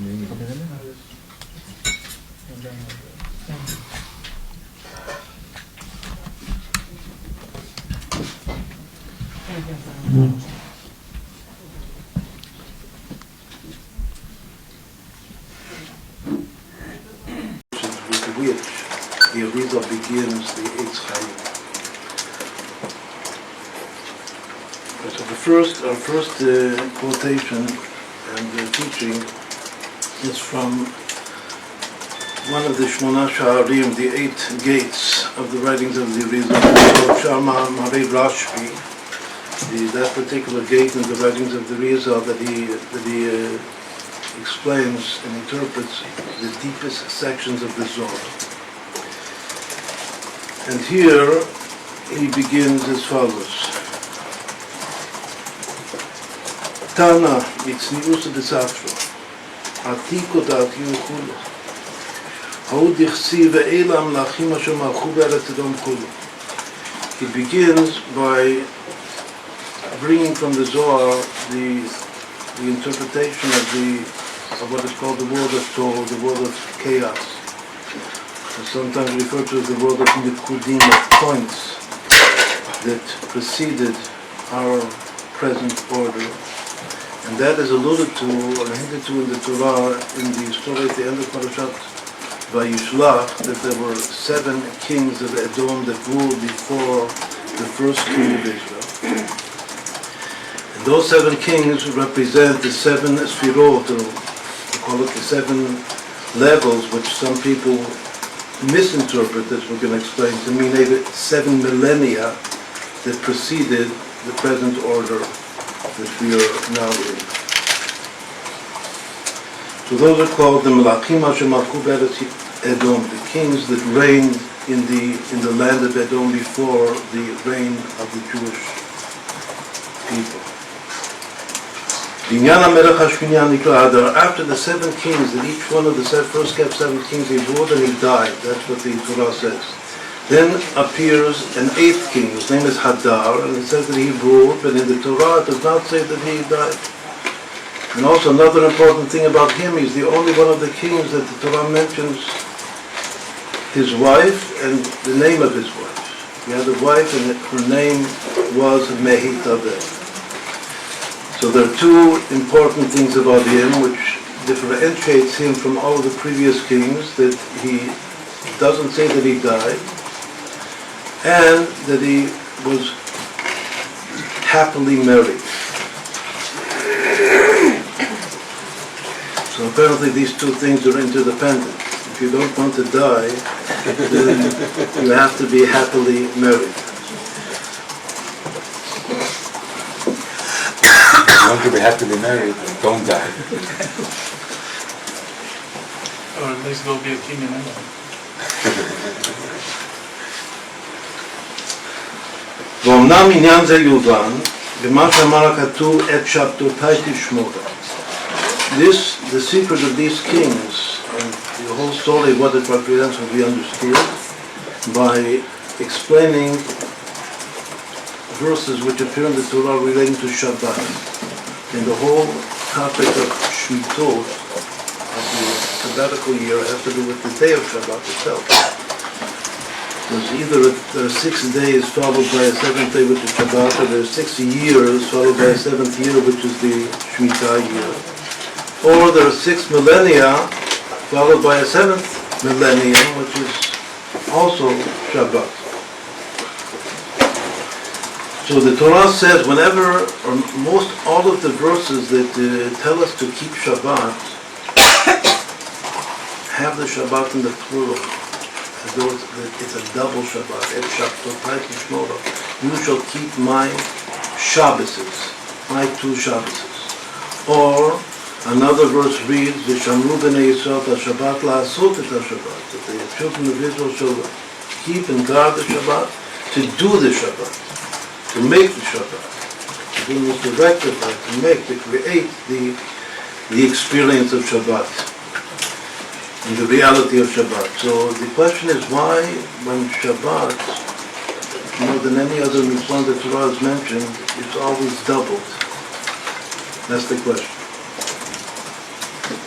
which the Arizal begins the Chayim. So our first quotation and teaching is from one of the Shmona Sha'arim, the 8 gates of the writings of the Arizal, Shama Marei Rashbi, that particular gate in the writings of the Arizal that he explains and interprets the deepest sections of the Zohar. And here he begins as follows. Tana yitznius desafro, atiko da'atiyu kulu, ha'u dichsi ve'elam lachim asher malchu be'eretz Edom kulu. He begins by bringing from the Zohar the interpretation of what is called the world of Torah, the world of chaos. It's sometimes referred to as the world of nekebdim, of points that preceded our present order. And that is alluded to or hinted to in the Torah in the story at the end of Parashat Vayishlach, that there were 7 kings of Edom that ruled before the first king of Israel. And those 7 kings represent the 7 sfirot, or we call it the 7 levels, which some people misinterpret, as we're going to explain, to mean 7 millennia that preceded the present order that we are now in. So those are called the Melachim Asher Malchu Be'eretz Edom, the kings that reigned in the land of Edom before the reign of the Jewish people. After the 7 kings, that each one of the first 7 kings he ruled and he died. That's what the Torah says. Then appears an 8th king, his name is Hadar, and it says that he ruled, but in the Torah it does not say that he died. And also another important thing about him, he's the only one of the kings that the Torah mentions his wife and the name of his wife. He had a wife and her name was Mehitaveh. So there are 2 important things about him which differentiates him from all of the previous kings, that he doesn't say that he died, and that he was happily married. So apparently these 2 things are interdependent. If you don't want to die, then you have to be happily married. If you want to be happily married, don't die. Or at least go be a king in England. ואומנם עניין זה יובן במה שאמר הכתוב את שבתותי תשמור. The secret of these kings and the whole story, what it represents, will be understood by explaining verses which appear in the Torah relating to Shabbat. And the whole topic of Shmitot, of the sabbatical year, has to do with the day of Shabbat itself. There's either there are 6 days followed by a 7th day, which is Shabbat, or there are 6 years followed by a 7th year, which is the Shemitah year. Or there are 6 millennia followed by a 7th millennium, which is also Shabbat. So the Torah says whenever, or most all of the verses that tell us to keep Shabbat have the Shabbat in the plural. As though it's a double Shabbat. You shall keep my Shabbases, my 2 Shabbases. Or another verse reads, "V'shamru b'nei Yisrael Shabbat la'asot et Shabbat." That the children of Israel shall keep and guard the Shabbat, to do the Shabbat, to make the Shabbat, to do this, to rectify, to make, to create the experience of Shabbat. And the reality of Shabbat. So the question is why, when Shabbat, more than any other mitzvah that Torah has mentioned, it's always doubled. That's the question.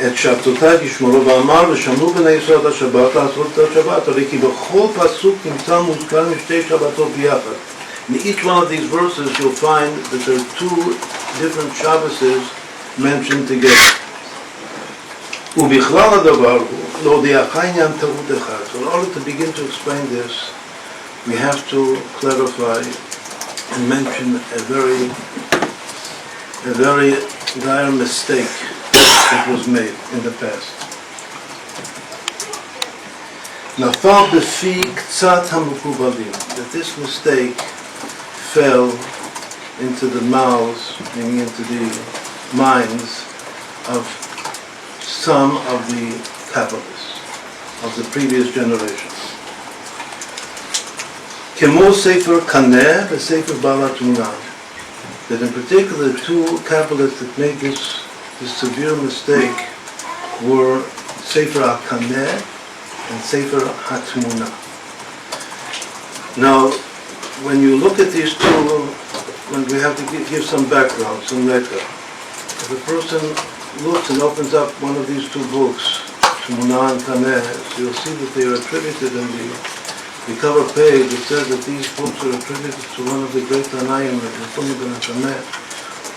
את שבתותיי תשמרו ואמר ושמרו בני ישראל את השבת לעשות את השבת, הרי כי בכל פסוק נמצא מוזכר משתי שבתות ביחד. In each one of these verses you'll find that there are two different Shabbases mentioned together. ובכלל הדבר הוא להודיעך עניין טעות אחד. So in order to begin to explain this, we have to clarify and mention a very dire mistake that was made in the past. נפל בפי קצת המקובלים, that this mistake fell into the mouths, meaning into the minds of some of the Kabbalists of the previous generations. כמו ספר קנה וספר בעל התמונה, that in particular the two Kabbalists that made this severe mistake were Sefer HaKaneh and Sefer HaTmuna. Now, when you look at these two, when we have to give some background, some record, if a person looks and opens up one of these two books, Tmuna and Kaneh, so you'll see that they are attributed in the cover page. It says that these books are attributed to one of the great Tanaim, Rabbi ben Taneh,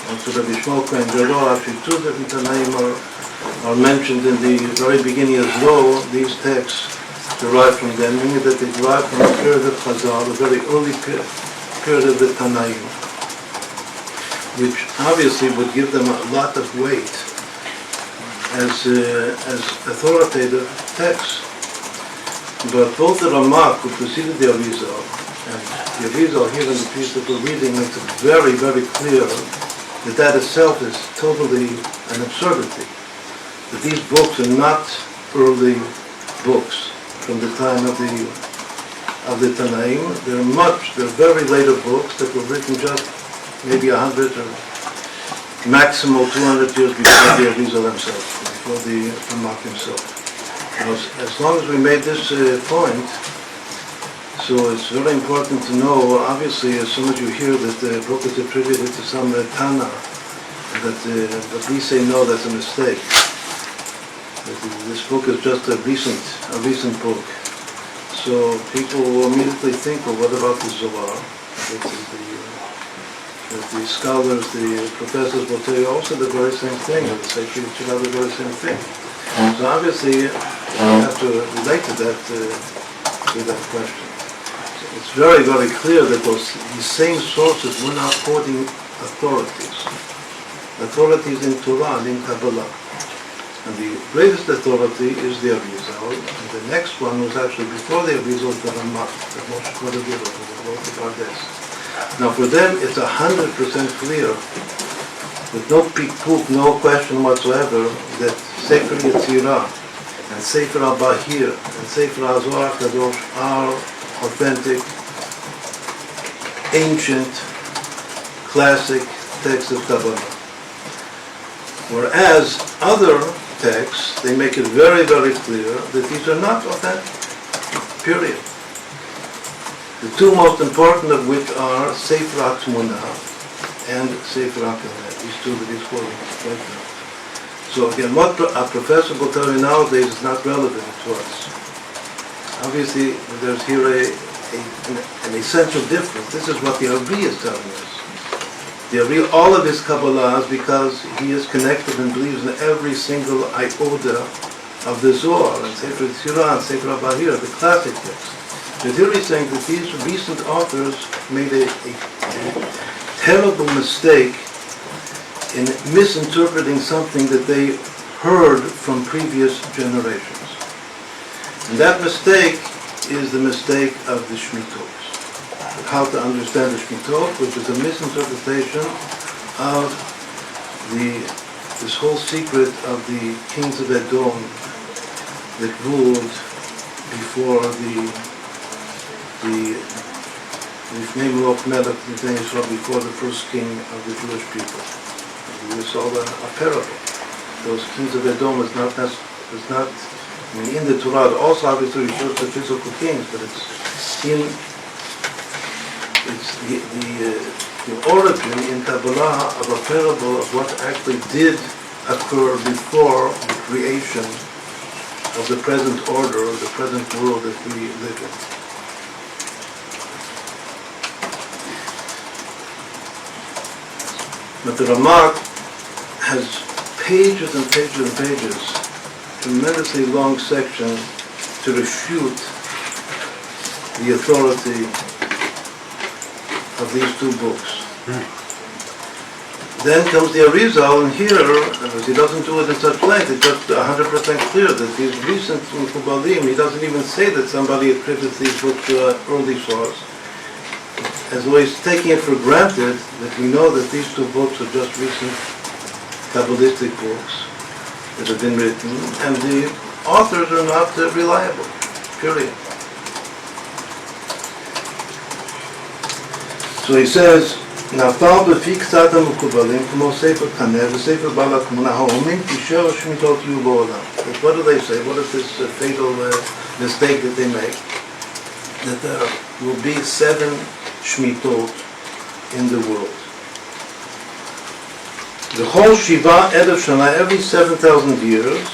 also Rabbi Shmuel Kohen Gadol. Actually, two different Tanaim are mentioned in the very beginning as though these texts derive from them, meaning that they derive from the period of Chazal, a very early period of the Tanaim, which obviously would give them a lot of weight as authoritative texts. But both the Ramak, who preceded the Arizal, and the Arizal here in the piece that we're reading makes it very, very clear that itself is totally an absurdity. That these books are not early books from the time of the Tanaim. They're very later books that were written just maybe 100 or maximum 200 years before the Arizal himself, before the Ramak himself. As long as we made this point, so it's very important to know, obviously, as soon as you hear that the book is attributed to some Tana, that we say no, that's a mistake. That this book is just a recent book. So people will immediately think, well, what about the Zohar? The scholars, the professors will tell you also the very same thing, and say you should have the very same thing. So obviously, you have to relate to that question. So it's very, very clear that these same sources were not quoting authorities in Torah and in Kabbalah. And the greatest authority is the Arizal, and the next one was actually before the Arizal, the Ramak, the Moshe Kodavido, who wrote the Pardes. Now for them, it's 100% clear, with no peek-poop, no question whatsoever, that Sefer Yetzirah and Sefer Al-Bahir and Sefer Al-Zohar Kadosh are authentic, ancient, classic texts of Kabbalah. Whereas other texts, they make it very, very clear that these are not authentic, period. The two most important of which are Sefer HaTmuna and Sefer HaKaneh, these two that he's quoting right now. So again, what a professor will tell you nowadays is not relevant to us. Obviously, there's here an essential difference. This is what the Ari is telling us. The Ari, all of his Kabbalah is because he is connected and believes in every single iota of the Zohar, and Sefer Yetzirah and Sefer Al-Bahir, the classic text. But here he's saying that these recent authors made a terrible mistake in misinterpreting something that they heard from previous generations. And that mistake is the mistake of the Shmitot. How to understand the Shmitot, which is a misinterpretation of this whole secret of the kings of Edom that ruled before before the first king of the Jewish people. We saw a parable. Those kings of Edom is not in the Torah. It also obviously refers to physical kings, but it's the origin in Kabbalah of a parable of what actually did occur before the creation of the present order, of the present world that we live in. But the Ramak has pages and pages and pages, tremendously long section to refute the authority of these two books. Then comes the Arizal, and here, he doesn't do it in such length, it's just 100% clear that these recent Mekubalim, he doesn't even say that somebody attributes these books to an early source. As though he's taking it for granted that we know that these two books are just recent Kabbalistic books that have been written, and the authors are not reliable, period. So he says, נפל בפי קצת המקובלים כמו ספר קנה וספר בעל התמונה האומרים כי 7 שמיטות יהיו בעולם. What do they say? What is this fatal mistake that they make? That there will be 7 shmitot in the world. The whole Shiva Erev Shana, every 7,000 years,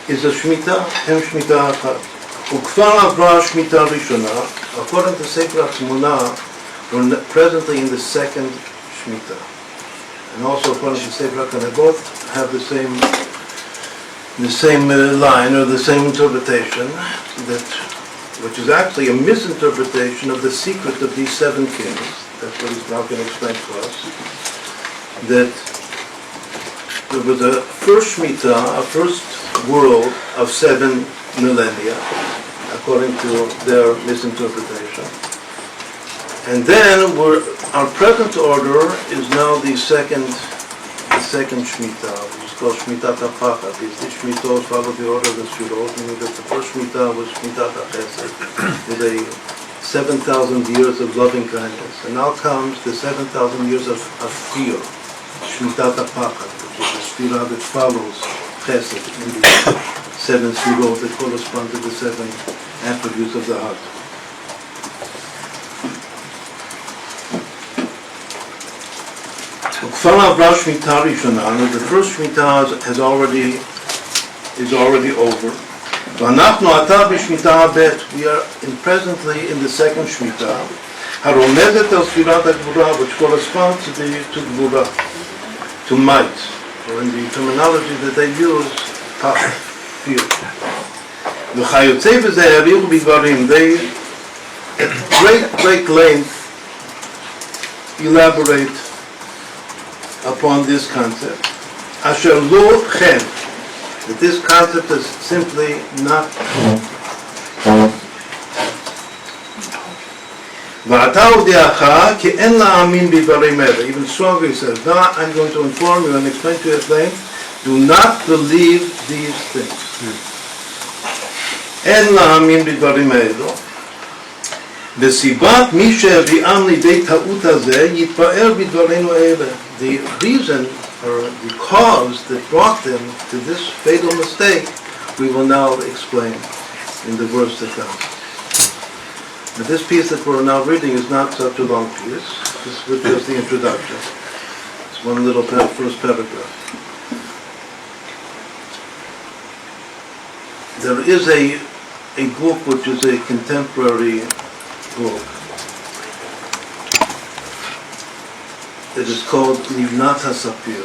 is a shmita, hem shmita achat. וכבר עברה השמיטה הראשונה, according to ספר התמונה, we're presently in the second shmita. And also according to Sefer HaKaneh, both have the same line or the same interpretation, that, which is actually a misinterpretation of the secret of these 7 kings. That's what he's now going to explain to us. That there was a first shmita, a first world of 7 millennia, according to their misinterpretation. And then our present order is now the second shmita, which is called shmitat ha-pachad. These shmitot follow the order of the shiurot, meaning that the first shmita was shmitat ha-chesed, with a 7,000 years of loving kindness. And now comes the 7,000 years of fear, shmitat ha-pachad, which is the shmita that follows chesed, in the 7 shiurot that correspond to the 7 attributes of the heart. וכבר עברה שמיטה ראשונה, the first shmita is already over. ואנחנו עתה בשמיטה הב', we are presently in the second shmita, הרומזת על ספירת הגבורה, which corresponds to גבורה, to might, or in the terminology that they use, fear. וכיוצא בזה העריכו בדברים, they at great length elaborate upon this concept, asher lo chen, that this concept is simply not true. V'ata u'diacha ki en la'amin b'dvarim ele. Even stronger he says, now I'm going to inform you and explain to you at length, do not believe these things. En la'amin b'dvarim ele. וסיבת מי שהביאם לידי טעות הזה יתפאר בדברינו אלה. The reason or the cause that brought them to this fatal mistake we will now explain in the verse that comes. But this piece that we're now reading is not such a long piece. This is just the introduction. It's one little first paragraph. There is a book which is a contemporary book that is called Livnat HaSapir.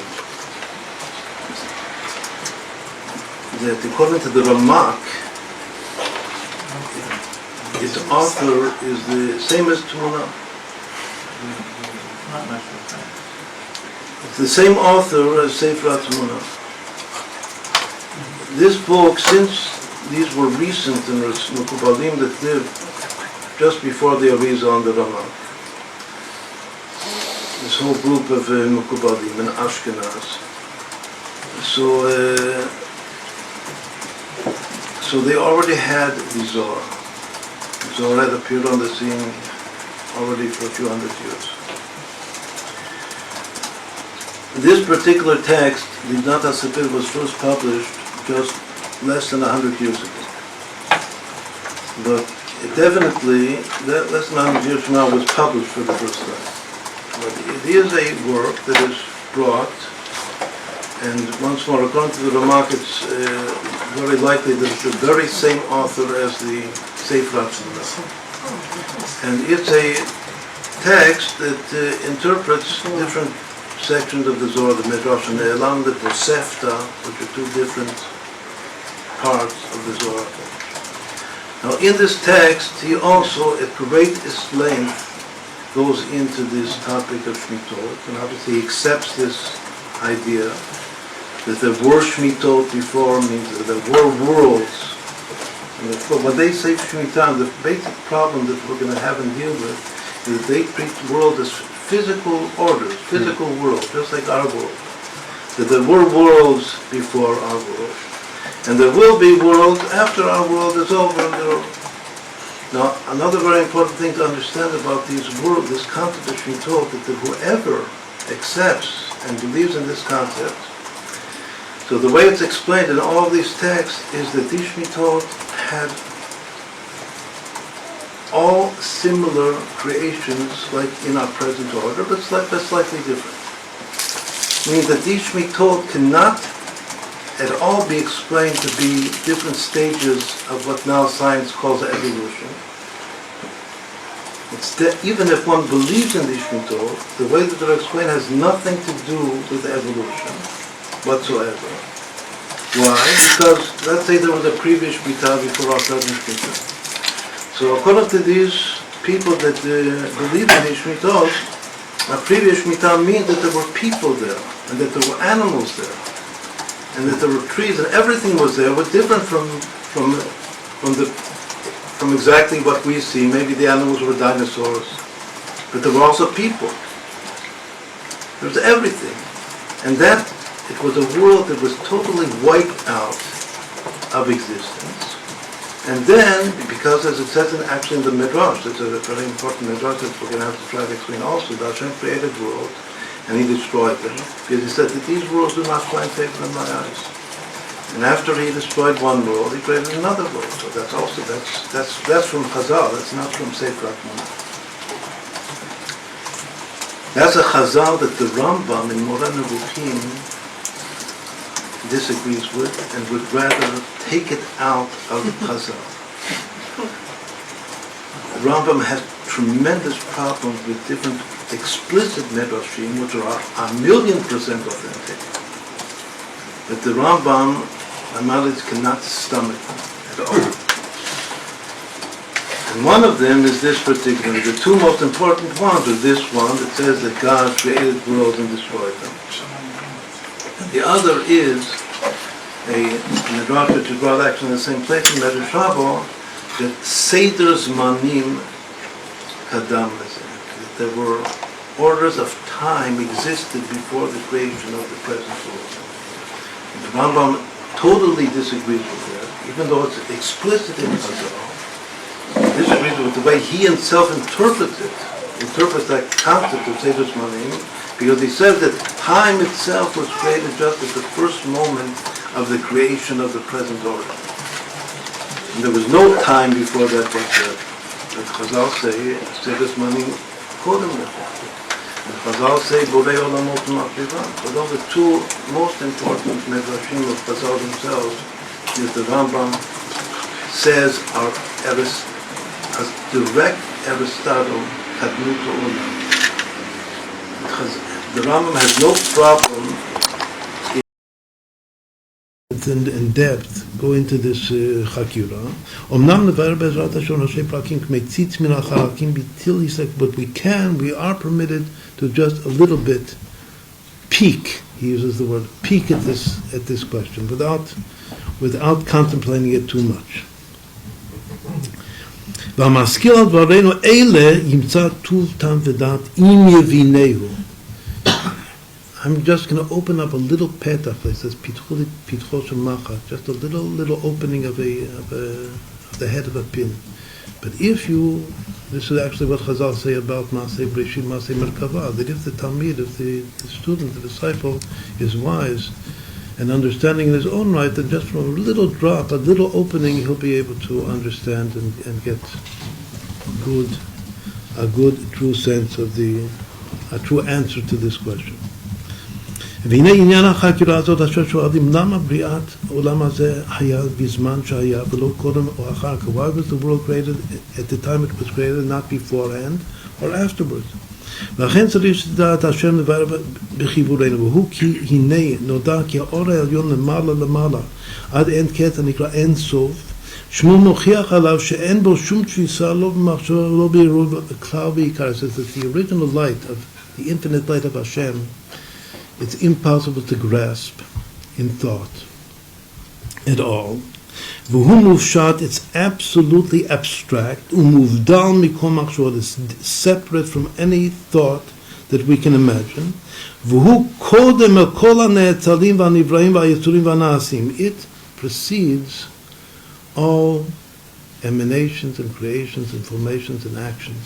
That according to the Ramak, its author is the same as Tmuna. It's the same author as Sefer Tmuna. This book, since these were recent and Mekubalim that lived just before the Arizal and the Ramak, this whole group of Mekubalim in Ashkenaz. So they already had the Zohar. The Zohar had appeared on the scene already for a few hundred years. This particular text, the Nota Sefer, was first published just less than 100 years ago. But it definitely, less than 100 years from now, was published for the first time. But it is a work that is brought And once more, according to the remark, it's very likely that it's the very same author as the Sefer Hatzmona. And it's a text that interprets different sections of the Zohar, the Midrash, and the Elam, the Tosefta, which are two different parts of the Zohar. Now, in this text, he also, at greatest length, goes into this topic of Shmitot, and obviously he accepts this idea that there were Shmitot before, means that there were worlds. And when they say Shemitah, the basic problem that we're going to have and deal with is that they treat the world as physical orders, physical world, just like our world. That there were worlds before our world, and there will be worlds after our world is over. Now, another very important thing to understand about these worlds, this concept of Shmitot, that whoever accepts and believes in this concept, so the way it's explained in all these texts is that these Shmitot had all similar creations like in our present order, but slightly different. Meaning that these Shmitot cannot at all be explained to be different stages of what now science calls evolution. It's even if one believes in these Shmitot, the way that they're explained has nothing to do with evolution whatsoever. Why? Because let's say there was a previous Shemitah before our present Shemitah. So according to these people that believe in these Shmitot, a previous Shemitah means that there were people there, and that there were animals there, and that there were trees, and everything was there, was different from exactly what we see. Maybe the animals were dinosaurs, but there were also people. There was everything. And that, it was a world that was totally wiped out of existence. And then, because as it says actually in the Midrash, it's a very important Midrash that we're going to have to try to explain also, that Hashem created worlds, and he destroyed them, because he said that these worlds do not find favor in my eyes. And after he destroyed one world, he created another world. So that's from Chazal, that's not from Sefer Hatzmona. That's a Chazal that the Rambam in Moreh Nevuchim disagrees with and would rather take it out of Chazal. The Rambam has tremendous problems with different explicit Midrashim, which are 1,000,000% authentic. But the Rambam, my knowledge, cannot stomach at all. And one of them is this particular. The two most important ones are this one that says that God created worlds and destroyed them. And the other is a Midrash which is brought actually in the same place in Medrash Rabbah, that Seder Zmanim Kadam Lezeh. That there were orders of time existed before the creation of the present world. And the Rambam totally disagrees with that, even though it's explicit in Chazal. He disagrees with the way he himself interprets that concept of Seder Zmanim, because he says that time itself was created just at the first moment of the creation of the present order. And there was no time before that whatsoever. But Chazal say, Seder Zmanim Kodem Lechon. And Chazal say, Borei Olamot Machlivan. So those are two most important Midrashim of Chazal themselves, that the Rambam says are as direct Aristotle Kadmut Olam. The Rambam has no problem in depth go into this Chakira. Omnam nevar bezrat Hashem Roshei Prakim k'meitzitz min ha'chalakim bitil yisek, but we are permitted to just a little bit peek. He uses the word peek at this question without contemplating it too much. והמשכיל על דברינו אלה ימצא טוב טעם ודעת אם יביnehu. I'm just going to open up a little petach. It says pitcho shel machat, just a little opening of the head of a pin. But this is actually what Chazal say about Maaseh Breshit, Maaseh Merkava, that if the Talmid, if the student, the disciple is wise and understanding in his own right, then just from a little drop, a little opening, he'll be able to understand and get a good true sense of a true answer to this question. והנה עניין החקירה הזאת אשר שואלים למה בריאת העולם הזה היה בזמן שהיה ולא קודם או אחר כך. Why was the world created at the time it was created, not beforehand or afterwards? ולכן צריך שדעת השם לבאר בחיבורנו, והוא כי הנה נודה כי האור העליון למעלה למעלה עד אין קטע נקרא אין סוף, שמו מוכיח עליו שאין בו שום תפיסה, לא במחשבה ולא בעירוב כלל ועיקר. It says that the original light of the infinite light of Hashem, it's impossible to grasp in thought at all. והוא מופשט, it's absolutely abstract, ומובדל מכל מחשבות, it's separate from any thought that we can imagine. והוא קודם על כל הנאצלים והנבראים והיצורים והנעשים. It precedes all emanations and creations and formations and actions.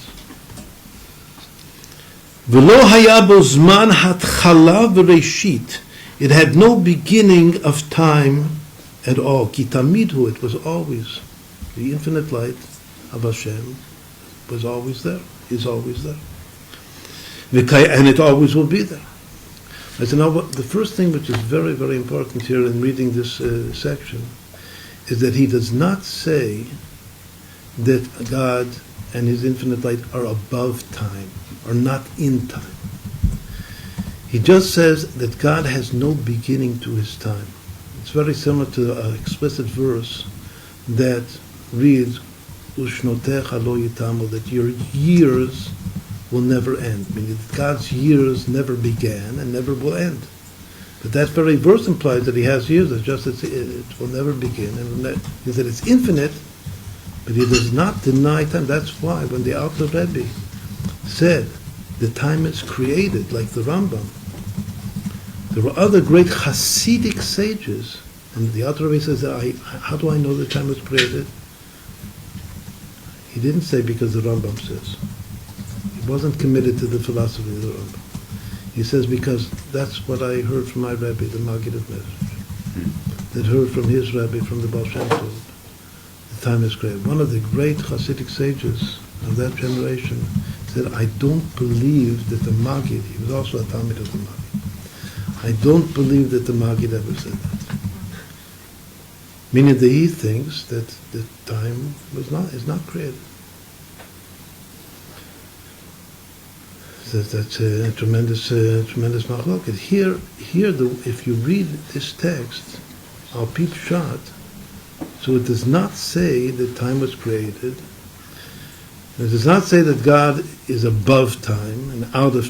ולא היה בו זמן התחלה וראשית. It had no beginning of time at all. כי תמיד הוא, it was always, the infinite light of Hashem was always there, is always there. And it always will be there. So now, the first thing which is very, very important here in reading this section is that he does not say that God and his infinite light are above time, are not in time. He just says that God has no beginning to his time. It's very similar to an explicit verse that reads, Ushnotecha lo yitamu, that your years will never end, meaning that God's years never began and never will end. But that very verse implies that he has years, it's just that it will never begin, and that it's infinite, but he does not deny time. That's why when the Alter Rebbe said the time is created, like the Rambam, there were other great Hasidic sages, and the Alter Rebbe says, how do I know the time was created? He didn't say because the Rambam says. He wasn't committed to the philosophy of the Rambam. He says because that's what I heard from my Rebbe, the Makilot message, that heard from his Rebbe, from the Baal Shem Tov. The time is created. One of the great Hasidic sages of that generation said, I don't believe that the Maggid, he was also a Talmid of the Maggid, I don't believe that the Maggid ever said that. Meaning that he thinks that the time is not created. That's a tremendous machloket. Here, if you read this text, Al Pip Shat, so it does not say that time was created. It does not say that God is above time and out of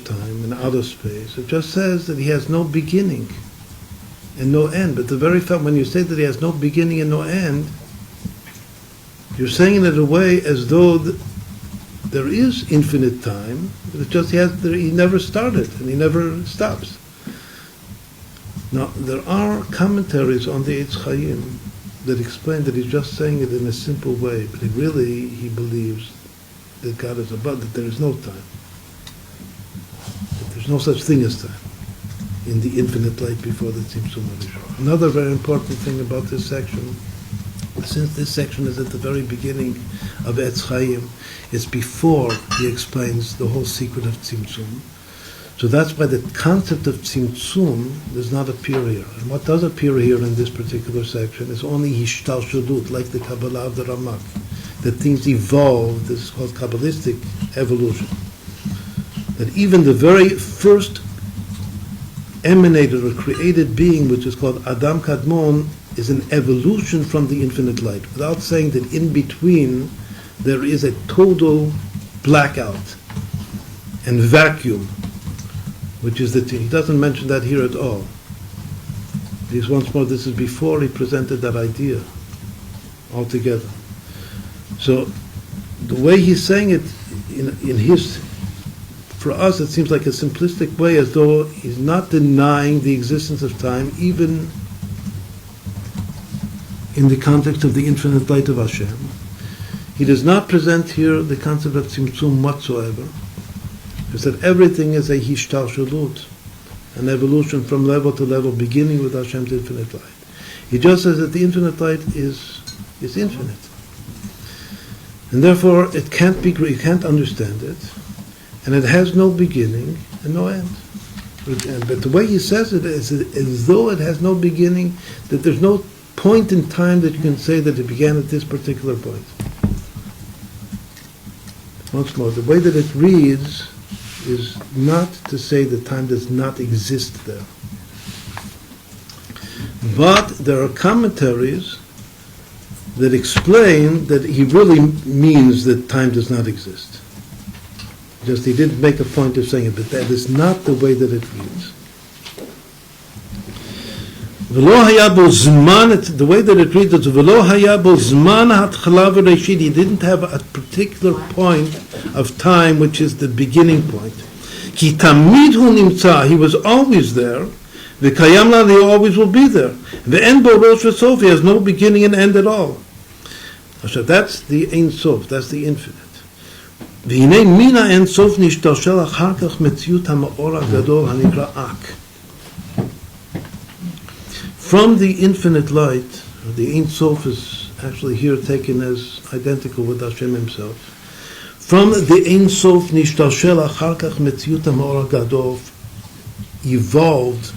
space. It just says that he has no beginning and no end. But the very fact, when you say that he has no beginning and no end, you're saying it in a way as though there is infinite time, but it just he never started and he never stops. Now, there are commentaries on the Eitz Chaim that explain that he's just saying it in a simple way, but he believes that God is above, that there is no time. That there's no such thing as time in the infinite light before the Tzimtzum HaRishon. Another very important thing about this section, since this section is at the very beginning of Eitz Chaim, it's before he explains the whole secret of Tzimtzum. So that's why the concept of Tzimtzum does not appear here. And what does appear here in this particular section is only Hishtalshalut, like the Kabbalah of the Ramak, that things evolve. This is called Kabbalistic evolution. That even the very first emanated or created being, which is called Adam Kadmon, is an evolution from the infinite light, without saying that in between there is a total blackout and vacuum, which is the thing. He doesn't mention that here at all. Because once more, this is before he presented that idea altogether. So the way he's saying it in his, for us it seems like a simplistic way, as though he's not denying the existence of time, even in the context of the infinite light of Hashem. He does not present here the concept of Tzimtzum whatsoever. He said everything is a hishtalshalut, an evolution from level to level, beginning with Hashem's infinite light. He just says that the infinite light is infinite. And therefore it can't be, you can't understand it, and it has no beginning and no end. But the way he says it is as though it has no beginning, that there's no point in time that you can say that it began at this particular point. Once more, the way that it reads is not to say that time does not exist there. But there are commentaries that explain that he really means that time does not exist. Just he didn't make a point of saying it, but that is not the way that it reads. The way that it reads is he didn't have a particular point of time which is the beginning point. He was always there. He always will be there. He has no beginning and end at all. So that's the Ein Sof, that's the infinite. והנה מן האין סוף נשתלשל אחר כך מציאות המאור הגדול הנקרא אק. From the infinite light, the Ein Sof is actually here taken as identical with Hashem himself. From the Ein Sof nishtalshel achar kach metziut ha'ma'or ha'gadol evolved.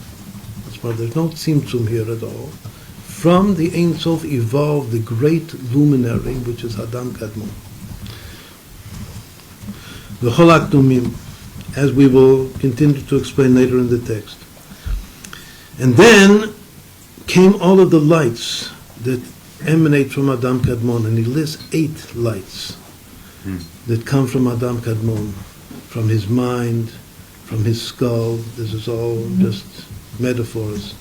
That's why there's no tzimtzum here at all. From the Ein Sof evolved the great luminary, which is Adam Kadmon. The Cholak Dumim, as we will continue to explain later in the text. And then came all of the lights that emanate from Adam Kadmon, and he lists 8 lights that come from Adam Kadmon, from his mind, from his skull. This is all just metaphors.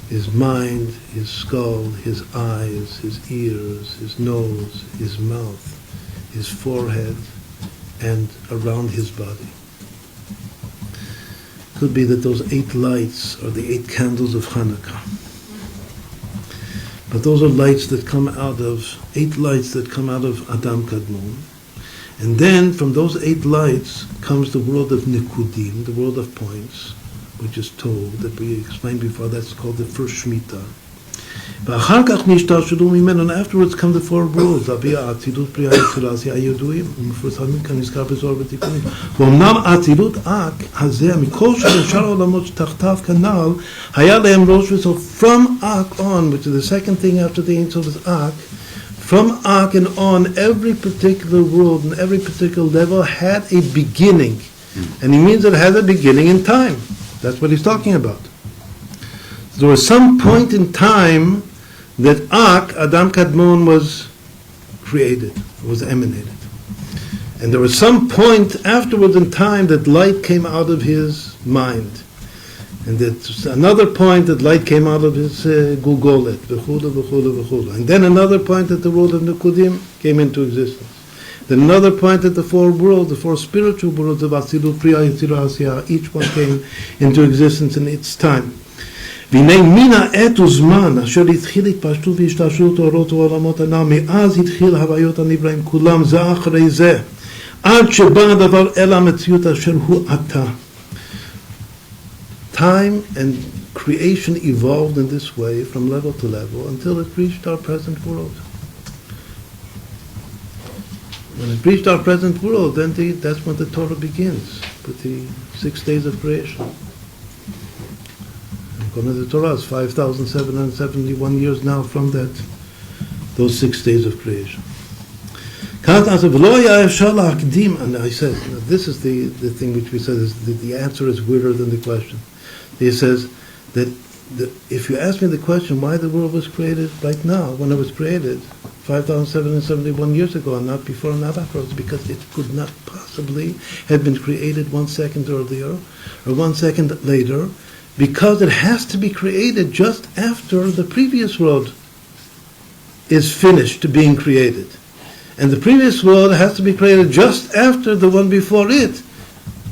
His mind, his skull, his eyes, his ears, his nose, his mouth, his forehead, and around his body. Could be that those 8 lights are the 8 candles of Hanukkah. But those are lights that come out of, 8 lights that come out of Adam Kadmon. And then from those 8 lights comes the world of Nikudim, the world of points, which is told, that we explained before, that's called the first Shemitah. And afterwards come the 4 worlds, so from Ak on, which is the second thing after the Ein Sof is Ak, from Ak and on, every particular world and every particular level had a beginning. And he means it has a beginning in time. That's what he's talking about. There was some point in time that Ak, Adam Kadmon, was created, was emanated. And there was some point afterwards in time that light came out of his mind. And that another point that light came out of his gugolet, and then another point that the world of Nikudim came into existence. Then another point that the 4 worlds, the 4 spiritual worlds of Atzilut, Priya, Yetzirah, Asiyah, each one came into existence in its time. והנה מן העת וזמן אשר התחיל התפשטות והשתלשלות אורות ועולמות הנ"ל, מאז התחיל הוויות הנבראים כולם זה אחרי זה, עד שבא הדבר אל המציאות אשר הוא עתה. Time and creation evolved in this way from level to level until it reached our present world. When it reached our present world, then that's when the Torah begins, with the 6 days of creation. According to the Torah, it's 5,771 years now from those 6 days of creation. And I said, this is the thing which we said, is the answer is weirder than the question. He says that if you ask me the question why the world was created right now, when it was created 5,771 years ago, and not before and not afterwards, because it could not possibly have been created 1 second earlier or 1 second later, because it has to be created just after the previous world is finished being created. And the previous world has to be created just after the one before it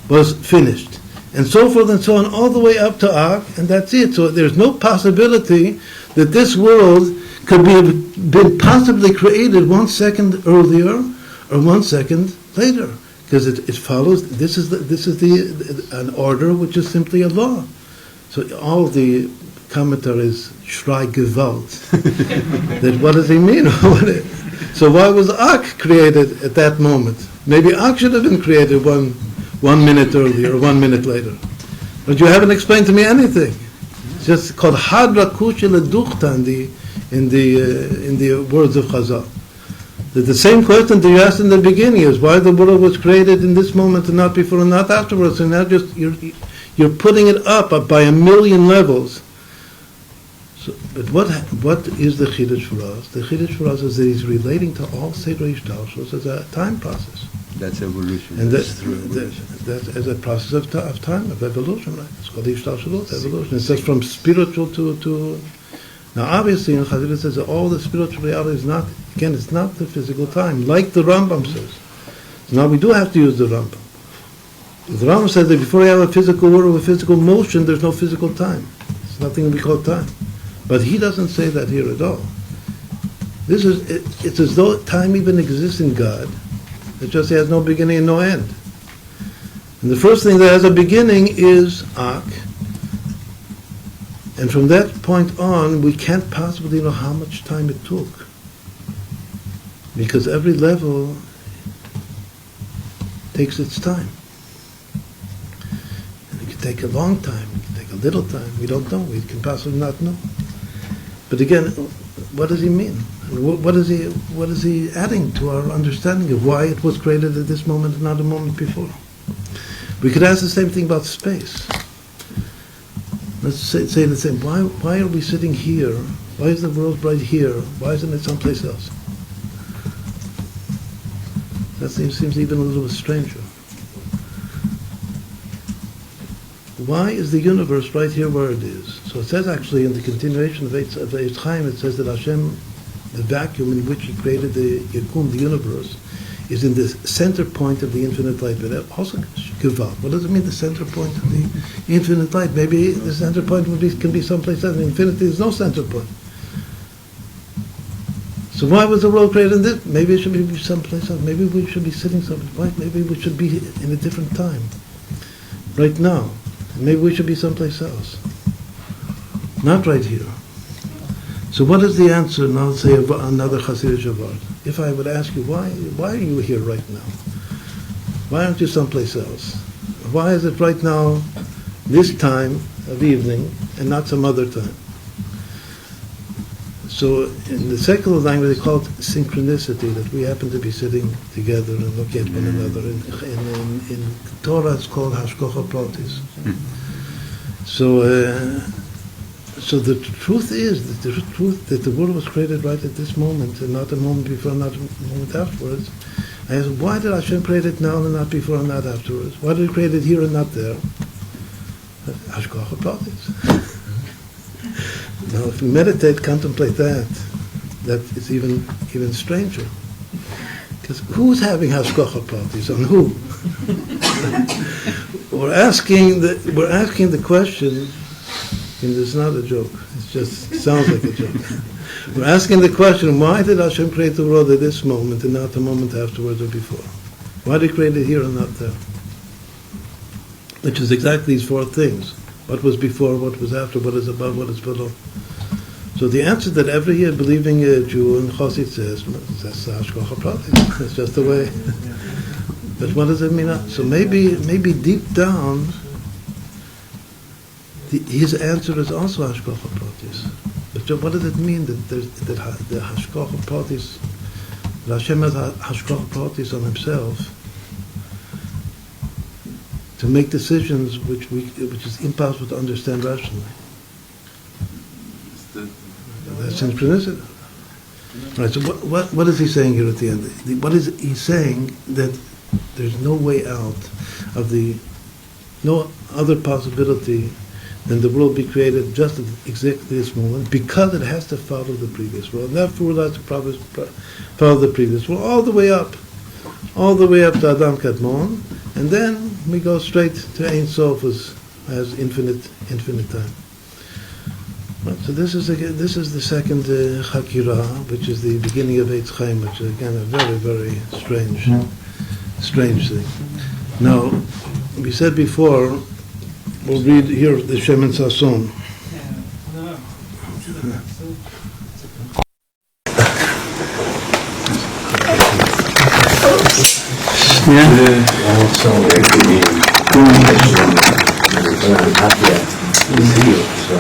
was finished. And so forth and so on, all the way up to Ak, and that's it. So there's no possibility that this world could have been possibly created 1 second earlier or 1 second later, because it follows. This is an order which is simply a law. So all the commentaries schrei Gewalt. That what does he mean? So why was Ak created at that moment? Maybe Ak should have been created one minute earlier or 1 minute later. But you haven't explained to me anything. It's just called Hadra Kusha Leduchta in the words of Chazal. The same question that you asked in the beginning is why the world was created in this moment and not before and not afterwards. And now just you're putting it up by a million levels. So, but what is the Chiddush for us? The Chiddush for us is that he's relating to all Seder Ishtalshus as a time process. That's evolution. And that's as a process of time, of evolution, right? It's called Ishtalshus, evolution. It says from spiritual to now, obviously, in Chazal it says that all the spiritual reality is not, again, it's not the physical time, like the Rambam says. So now we do have to use the Rambam. The Rambam says that before you have a physical world with physical motion, there's no physical time. It's nothing we call time. But he doesn't say that here at all. It's as though time even exists in God. It just has no beginning and no end. And the first thing that has a beginning is Ak. And from that point on, we can't possibly know how much time it took. Because every level takes its time. And it can take a long time, it can take a little time. We don't know, we can possibly not know. But again, what does he mean? What is he adding to our understanding of why it was created at this moment and not a moment before? We could ask the same thing about space. Let's say the same. Why are we sitting here? Why is the world right here? Why isn't it someplace else? That seems even a little stranger. Why is the universe right here where it is? So it says actually in the continuation of Eitz Chaim, it says that Hashem, the vacuum in which he created the Yakum, the universe, is in the center point of the infinite light. But also, what does it mean, the center point of the infinite light? Maybe the center point can be someplace else. In infinity, there's no center point. So why was the world created in this? Maybe it should be someplace else. Maybe we should be sitting someplace. Maybe we should be in a different time. Right now. Maybe we should be someplace else. Not right here. So what is the answer? Now let's say another Hasidic Shabbat. If I would ask you, why are you here right now? Why aren't you someplace else? Why is it right now, this time of evening, and not some other time? So in the secular language, they call it synchronicity, that we happen to be sitting together and looking at one another. In Torah, it's called hashkocha pratis. So the truth is that the world was created right at this moment, and not a moment before, not a moment afterwards. I asked, why did Hashem create it now and not before and not afterwards? Why did he create it here and not there? Hashkocha pratis. Now, if we meditate, contemplate that is even stranger. Because who's having hashkocha parties on who? We're asking the question, and it's not a joke. It sounds like a joke. We're asking the question: why did Hashem create the world at this moment and not the moment afterwards or before? Why did He create it here and not there? Which is exactly these four things. What was before, what was after, what is above, what is below. So the answer that every believing Jew and Chassid says, that's hashkocha pratis. That's just the way. But what does it mean? So maybe deep down, his answer is also hashkocha pratis. But what does it mean that the hashkocha pratis, that Hashem has hashkocha pratis on himself, to make decisions which is impossible to understand rationally? That's synchronicity. Right, so what is he saying here at the end? What is he saying? That there's no way out of no other possibility than the world be created just at exactly this moment, because it has to follow the previous world. And that world has to follow the previous world all the way up to Adam Kadmon, and then we go straight to Ein Sof as infinite time. Right, so this is the second Chakira, which is the beginning of Eitz Chaim, which is again a very, very strange thing. Now, we said before, we'll read here the Shemen Sasson. Well, I'm happy to see you. So.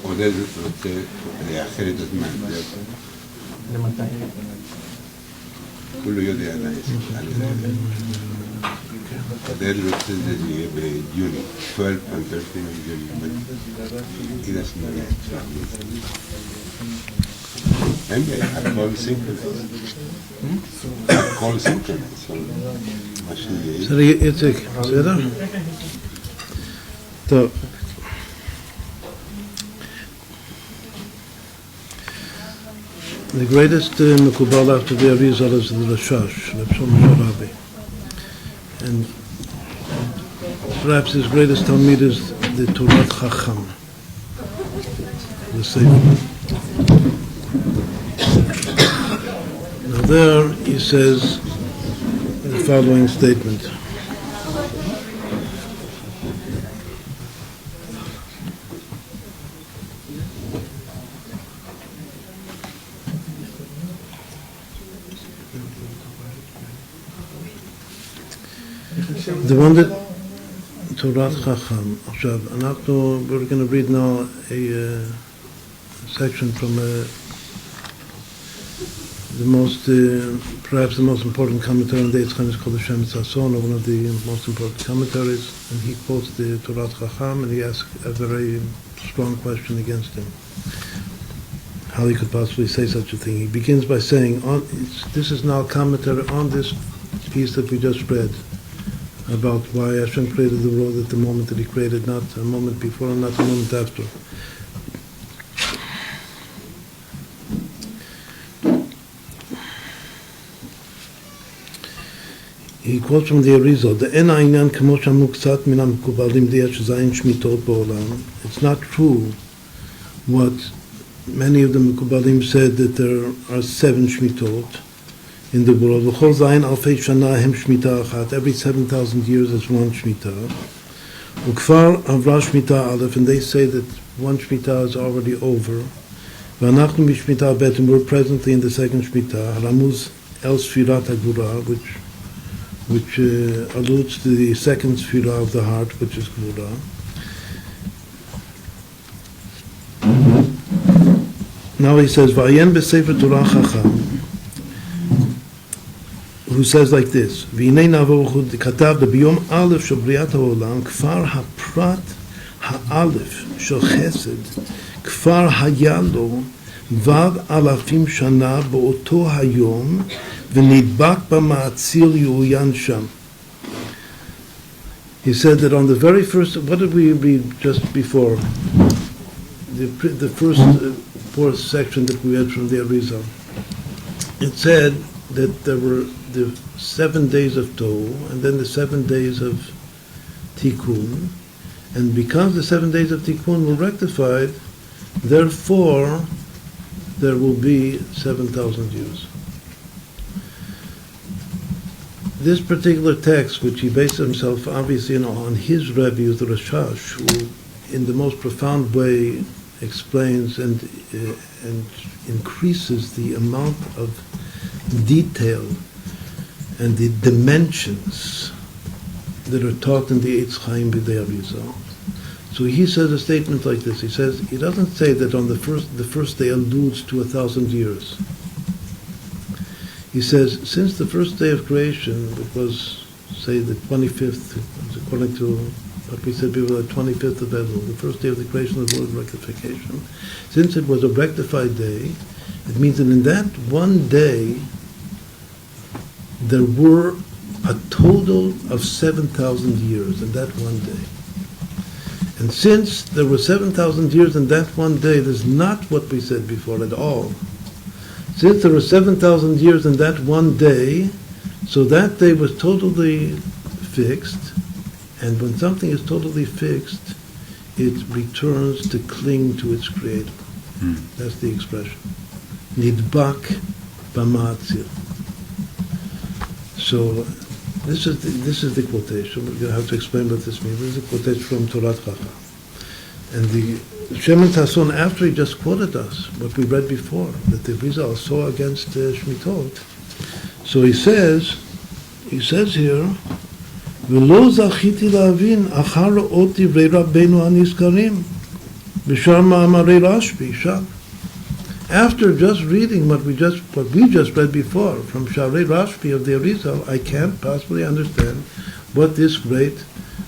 עודד רוצה לאחר את הזמן. למתי? הוא לא יודע עדיין. עודד רוצה זה יהיה ביוני, 12 and 13 ביוני, אבל he doesn't know yet. Anyway, הכל סינכרונס. הכל סינכרונס. מה שיהיה. בסדר, יצחק, בסדר? טוב. The greatest Mekubal after the Arizal is the Rashash, Rabbi. And perhaps his greatest Talmud is the Torah Chacham, the Sefer. Now there he says the following statement. The one that Torah Chacham. עכשיו, we're going to read now a section from the most, perhaps the most important commentary on the Yitzchak is called the Shem Tzasson, one of the most important commentaries, and he quotes the Torah Chacham, and he asks a very strong question against him. How he could possibly say such a thing. He begins by saying, this is now a commentary on this piece that we just read, about why Hashem created the world at the moment that he created, not a moment before and not a moment after. He quotes from the Arizal, "De'en ha'inyan kamo shamu k'tzat min ha'mekubalim di'esh zayin shmitot ba'olam." It's not true what many of the Mekubalim said, that there are 7 shmitot in the world. V'chol zayin alfei shana hem shmita achat. Every 7,000 years is one shmita. U'kfar avra shmita aleph, and they say that one shmita is already over. V'anachnu mishmita bet, and we're presently in the second shmita. Haramuz el sfirat hagvura, which alludes to the second sfira of the heart, which is gvura. Now he says, "V'ayen b'sefer Torah Chacham," who says like this: "V'inei navochu katav b'yom aleph shel briat ha'olam kfar ha'prat ha'aleph shel chesed kfar hayalo vav alafim shana bo'oto hayom v'nidbak b'ma'atzil yu'uyan sham." He said that on the very first, what did we read just before? The first fourth section that we read from the Arizal. It said that there were the 7 days of Tohu, and then the 7 days of Tikkun, and because the 7 days of Tikkun were rectified, therefore there will be 7,000 years. This particular text, which he based himself obviously on his Rebbe, the Rashash, who in the most profound way explains and increases the amount of detail and the dimensions that are taught in the Eitz Chaim B'dei Arizal. So he says a statement like this. He says, he doesn't say that on the first day alludes to 1,000 years. He says, since the first day of creation, which was, say, the 25th, according to what we said before, the 25th of Elul, the first day of the creation of the world rectification, since it was a rectified day, it means that in that one day, there were a total of 7,000 years in that one day. And since there were 7,000 years in that one day, there's not what we said before at all. Since there were 7,000 years in that one day, so that day was totally fixed, and when something is totally fixed, it returns to cling to its creator. That's the expression. Nidbak b'ma'atzil. So This is the quotation. We're going to have to explain what this means. This is a quotation from Torah Chacham. And the Shemin Tasson, after he just quoted us what we read before, that the Rizal saw against Shmitot. So he says here, "V'lo zachiti la'avin achar ot divrei Rabbeinu hanizkarim b'shar ma'amarei Rashbi sham." After just reading what we just read before from Sharei Rashbi of the Arizal, I can't possibly understand what this great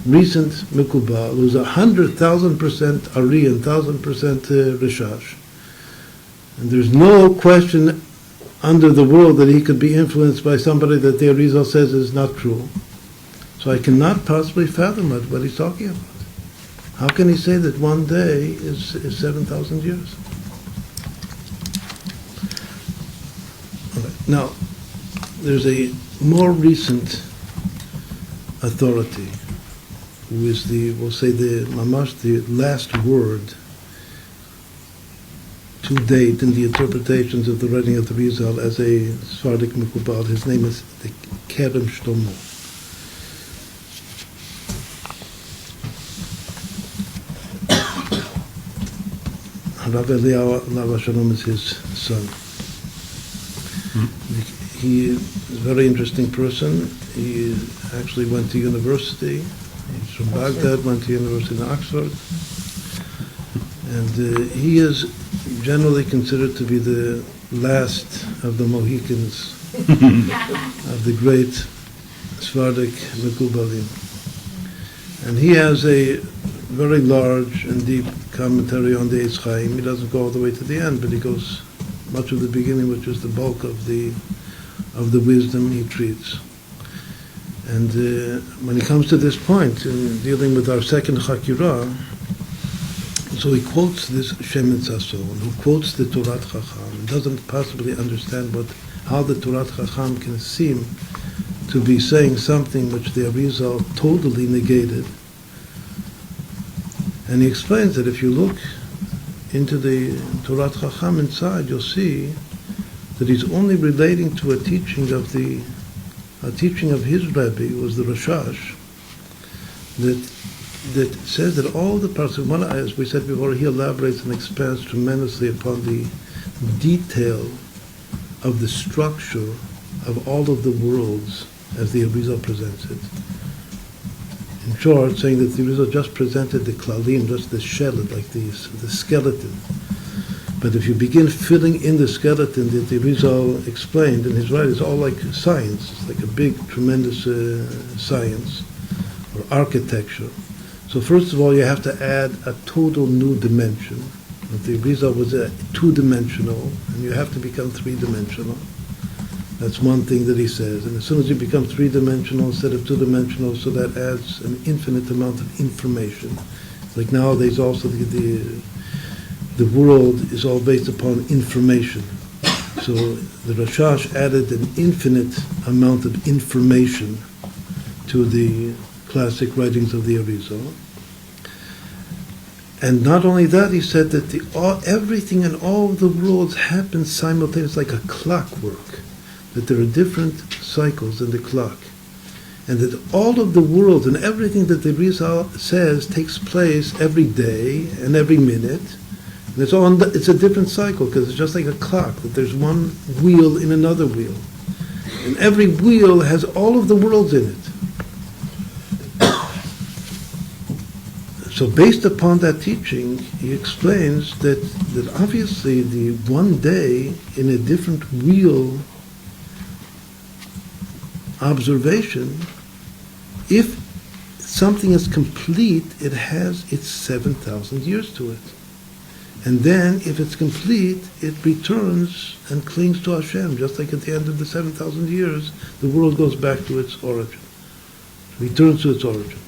recent Mekubal, who's 100,000% Ari and 1,000% Rishash, and there's no question under the world that he could be influenced by somebody that the Arizal says is not true. So I cannot possibly fathom what he's talking about. How can he say that one day is 7,000 years? Now, there's a more recent authority who is we'll say the last word to date in the interpretations of the writing of the Rizal as a Sephardic Mekubal. His name is the Kerem Shlomo. Rav Eliyahu Alav Shalom is his son. He is a very interesting person. He actually went to university. He's from Baghdad, went to university in Oxford. And he is generally considered to be the last of the Mohicans of the great Sephardic Mekubalim. And he has a very large and deep commentary on the Eitz Chaim. He doesn't go all the way to the end, but he goes much of the beginning, which is the bulk of the wisdom he treats. And when he comes to this point in dealing with our second Chakirah, so he quotes this Shemin Sasson, who quotes the Torah Chacham, and doesn't possibly understand how the Torah Chacham can seem to be saying something which the Arizal totally negated. And he explains that if you look into the Torah Chacham inside, you'll see that he's only relating to a teaching of his Rebbe, who was the Rashash, that says that all the parts of one, as we said before, he elaborates and expands tremendously upon the detail of the structure of all of the worlds as the Arizal presents it. In short, saying that the Arizal just presented the klalim, just the shell, like the skeleton. But if you begin filling in the skeleton that the Arizal explained in his writing, it's all like science. It's like a big, tremendous science or architecture. So first of all, you have to add a total new dimension. The Arizal was two-dimensional, and you have to become three-dimensional. That's one thing that he says. And as soon as you become three-dimensional instead of two-dimensional, so that adds an infinite amount of information. Like nowadays also the world is all based upon information. So the Rashash added an infinite amount of information to the classic writings of the Arizal. And not only that, he said that everything in all the worlds happens simultaneously, like a clockwork, that there are different cycles in the clock, and that all of the worlds and everything that the Arizal says takes place every day and every minute. And it's a different cycle, because it's just like a clock, that there's one wheel in another wheel. And every wheel has all of the worlds in it. So based upon that teaching, he explains that obviously the one day in a different wheel observation, if something is complete, it has its 7,000 years to it. And then, if it's complete, it returns and clings to Hashem, just like at the end of the 7,000 years, the world goes back to its origin, returns to its origin.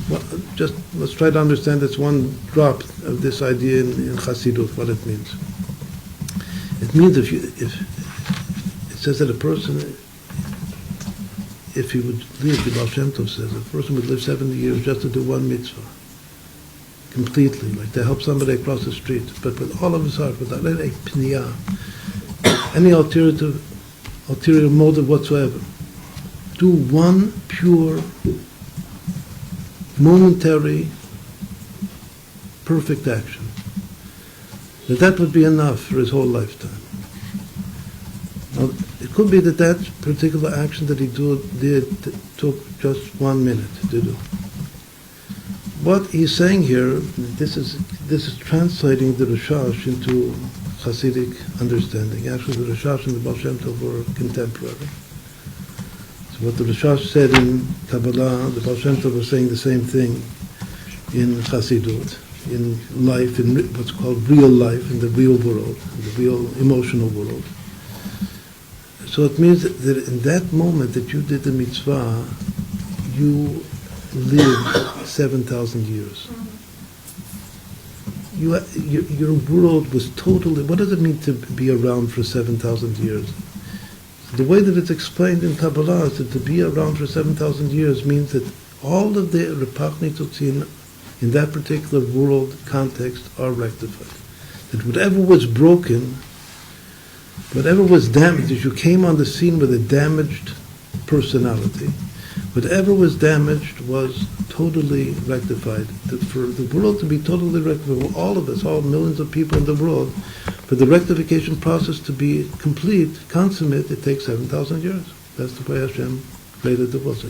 Well, just let's try to understand this one drop of this idea in Chassidut, what it means. It means if it says that a person, if he would live, the Baal Shem Tov says, a person would live 70 years just to do one mitzvah, completely, like to help somebody across the street, but with all of his heart, without any pniyah, any ulterior motive whatsoever. do one pure, momentary, perfect action, that would be enough for his whole lifetime. Now, it could be that particular action that he did took just 1 minute to do. What he's saying here, this is translating the Rashash into Hasidic understanding. Actually, the Rashash and the Baal Shem Tov were contemporary. So what the Rashash said in Kabbalah, the Baal Shem Tov was saying the same thing in Hasidut, in life, in what's called real life, in the real world, in the real emotional world. So it means that in that moment that you did the mitzvah, you lived 7,000 years. Your world was totally... What does it mean to be around for 7,000 years? The way that it's explained in Kabbalah is that to be around for 7,000 years means that all of the repachnitutzin in that particular world context are rectified. That whatever was broken, whatever was damaged, as you came on the scene with a damaged personality, whatever was damaged was totally rectified. For the world to be totally rectified, all of us, all millions of people in the world, for the rectification process to be complete, consummate, it takes 7,000 years. That's the way Hashem created the world. So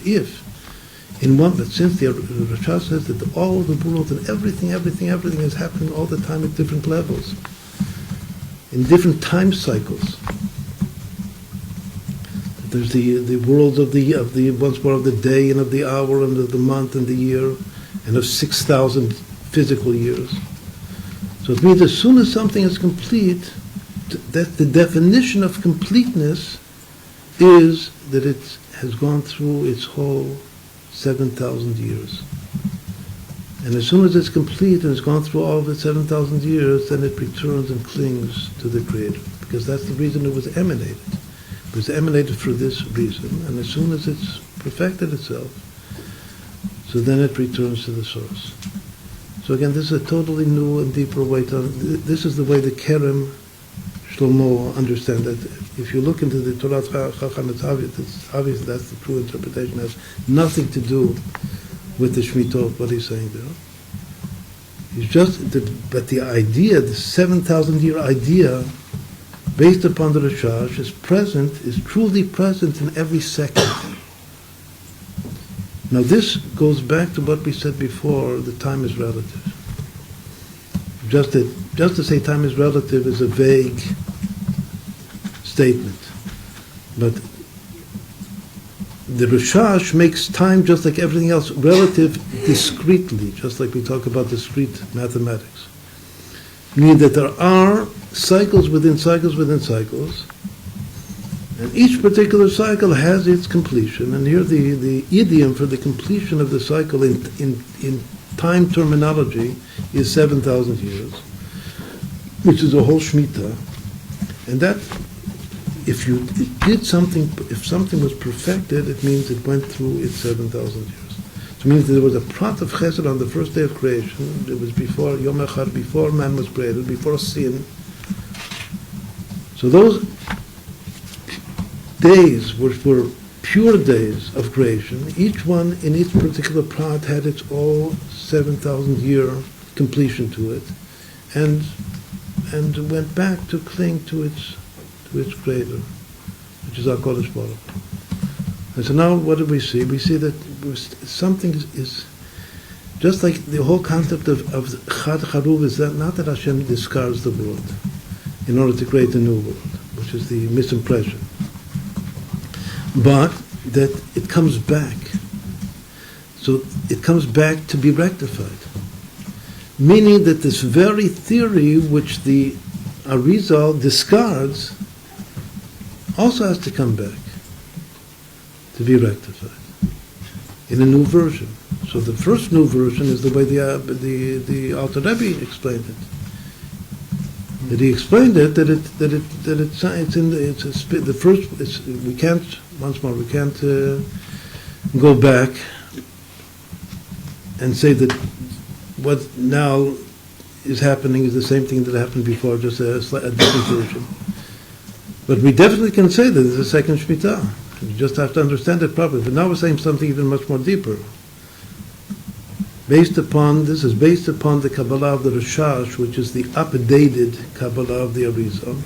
but since the Rasha says that all of the world and everything is happening all the time at different levels, in different time cycles. There's the worlds of the once more of the day and of the hour and of the month and the year and of 6,000 physical years. So it means as soon as something is complete, that the definition of completeness is that it has gone through its whole 7,000 years. And as soon as it's complete and it's gone through all of its 7,000 years, then it returns and clings to the Creator, because that's the reason it was emanated. It was emanated for this reason, and as soon as it's perfected itself, so then it returns to the source. So again, this is a totally new and deeper way to... This is the way the Kerem Shlomo understand it. If you look into the Torah Chacham, it's obvious that's the true interpretation. It has nothing to do with the Shemitah, what he's saying there. It's just, but the idea, the 7,000-year idea, based upon the Rashash, is truly present in every second. Now this goes back to what we said before, that time is relative. Just to say time is relative is a vague statement. But the Rashash makes time, just like everything else, relative discretely, just like we talk about discrete mathematics. Meaning that there are cycles within cycles within cycles, and each particular cycle has its completion. And here the idiom for the completion of the cycle in time terminology is 7,000 years, which is a whole Shemitah. And that, if something was perfected, it means it went through its 7,000 years. So it means that there was a prat of chesed on the first day of creation. It was before Yom Echad, before man was created, before sin. So those days which were pure days of creation, each one in each particular prat had its all 7,000-year completion to it, and went back to cling to its creator, which is our Kodesh Baruch. And so now what do we see? We see that something is just like the whole concept of Chad Charuv is that not that Hashem discards the world in order to create a new world, which is the misimpression, but that it comes back. So it comes back to be rectified. Meaning that this very theory which the Arizal discards also has to come back to be rectified in a new version. So the first new version is the way the Alter Rebbe explained it. That he explained it we can't go back and say that what now is happening is the same thing that happened before, just a different version. But we definitely can say that there's a second Shemitah. You just have to understand it properly. But now we're saying something even much more deeper. This is based upon the Kabbalah of the Rashash, which is the updated Kabbalah of the Arizal,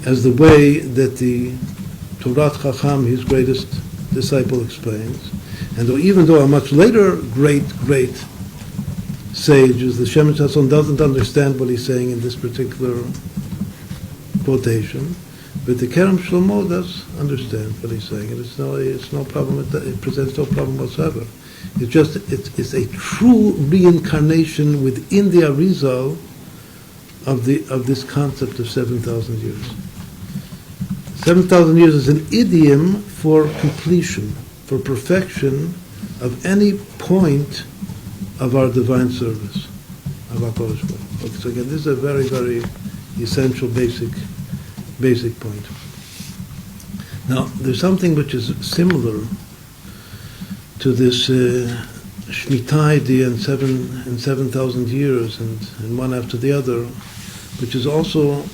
as the way that the Torat Chacham, his greatest disciple, explains. And even though a much later great sage, as the Shemesh Hasson, doesn't understand what he's saying in this particular quotation, but the Kerem Shlomo does understand what he's saying, and it's no problem. It presents no problem whatsoever. It's a true reincarnation within the Arizal of this concept of 7,000 years. 7,000 years is an idiom for completion, for perfection of any point of our divine service, of our Kodesh Baruch Hu. Okay, so again, this is a very, very essential, basic point. Now, there's something which is similar to this Shemitah idea in 7,000 years, and one after the other, which is also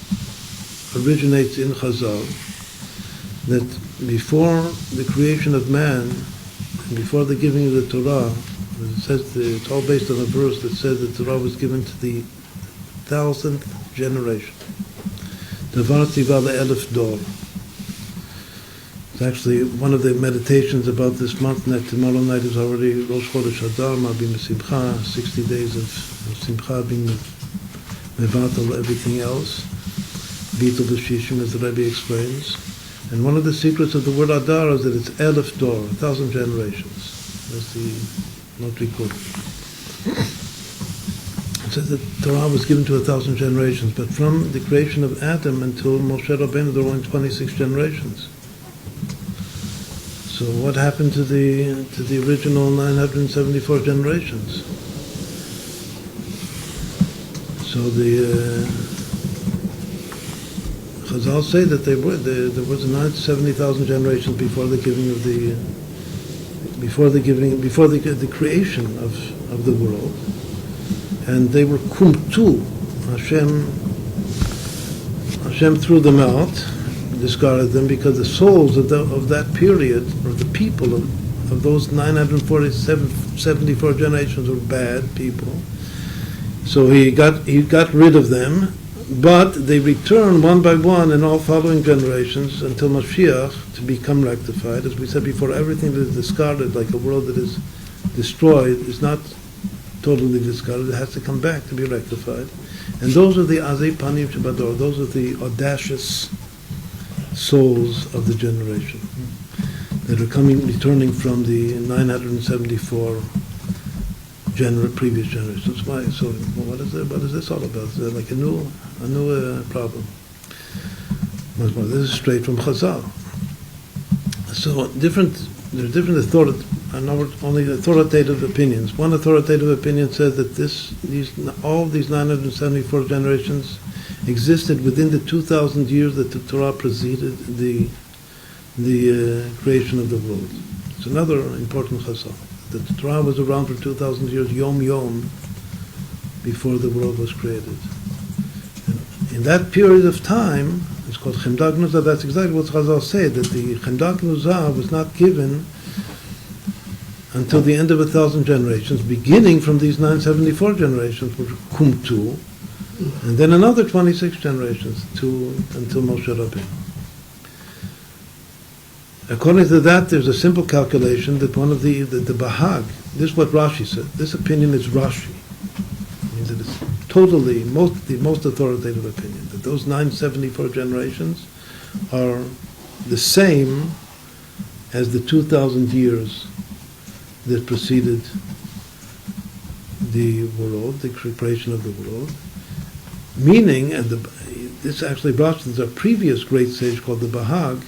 originates in Chazal, that before the creation of man, and before the giving of the Torah, it says it's all based on a verse that says the Torah was given to the 1,000th generation. Davar tiva le'elef dor. It's actually one of the meditations about this month. Tomorrow night is already Rosh Chodesh Adar, Ma'abim Simcha, 60 days of Simcha, being mevatel everything else. Bitul b'shishim, as the Rebbe explains. And one of the secrets of the word Adar is that it's elef dor, 1,000 generations. That's the Notri Kut. It says that Torah was given to 1,000 generations, but from the creation of Adam until Moshe Rabbeinu, there were only 26 generations. So what happened to the original 974 generations? So the Chazal say that there was 70,000 generations before the creation of the world, and they were kumtu. Hashem threw them out, discarded them, because the souls of that period, or the people of those 974 generations, were bad people. So he got rid of them. But they return one by one in all following generations until Mashiach to become rectified. As we said before, everything that is discarded, like a world that is destroyed, is not totally discarded. It has to come back to be rectified. And those are the Azei Panim Shabador. Those are the audacious souls of the generation that are returning from the 974 previous generations. Why? So what is this all about? Is there like a new problem? Once more, this is straight from Chazal. So there are different authoritative opinions. One authoritative opinion says that all these 974 generations existed within the 2,000 years that the Torah preceded the creation of the world. It's another important Chazal. That the Torah was around for 2,000 years, yom, before the world was created. And in that period of time, it's called Chemdak Nuzah. That's exactly what Chazal said, that the Chemdak Nuzah was not given until the end of 1,000 generations, beginning from these 974 generations, which were Kumtu, and then another 26 generations until Moshe Rabbeinu. According to that, there's a simple calculation that one of the Bahag, this is what Rashi said. This opinion is Rashi. It means that it's totally the most authoritative opinion, that those 974 generations are the same as the 2,000 years that preceded the world, the creation of the world. Meaning, and this actually brought to a previous great sage called the Bahag,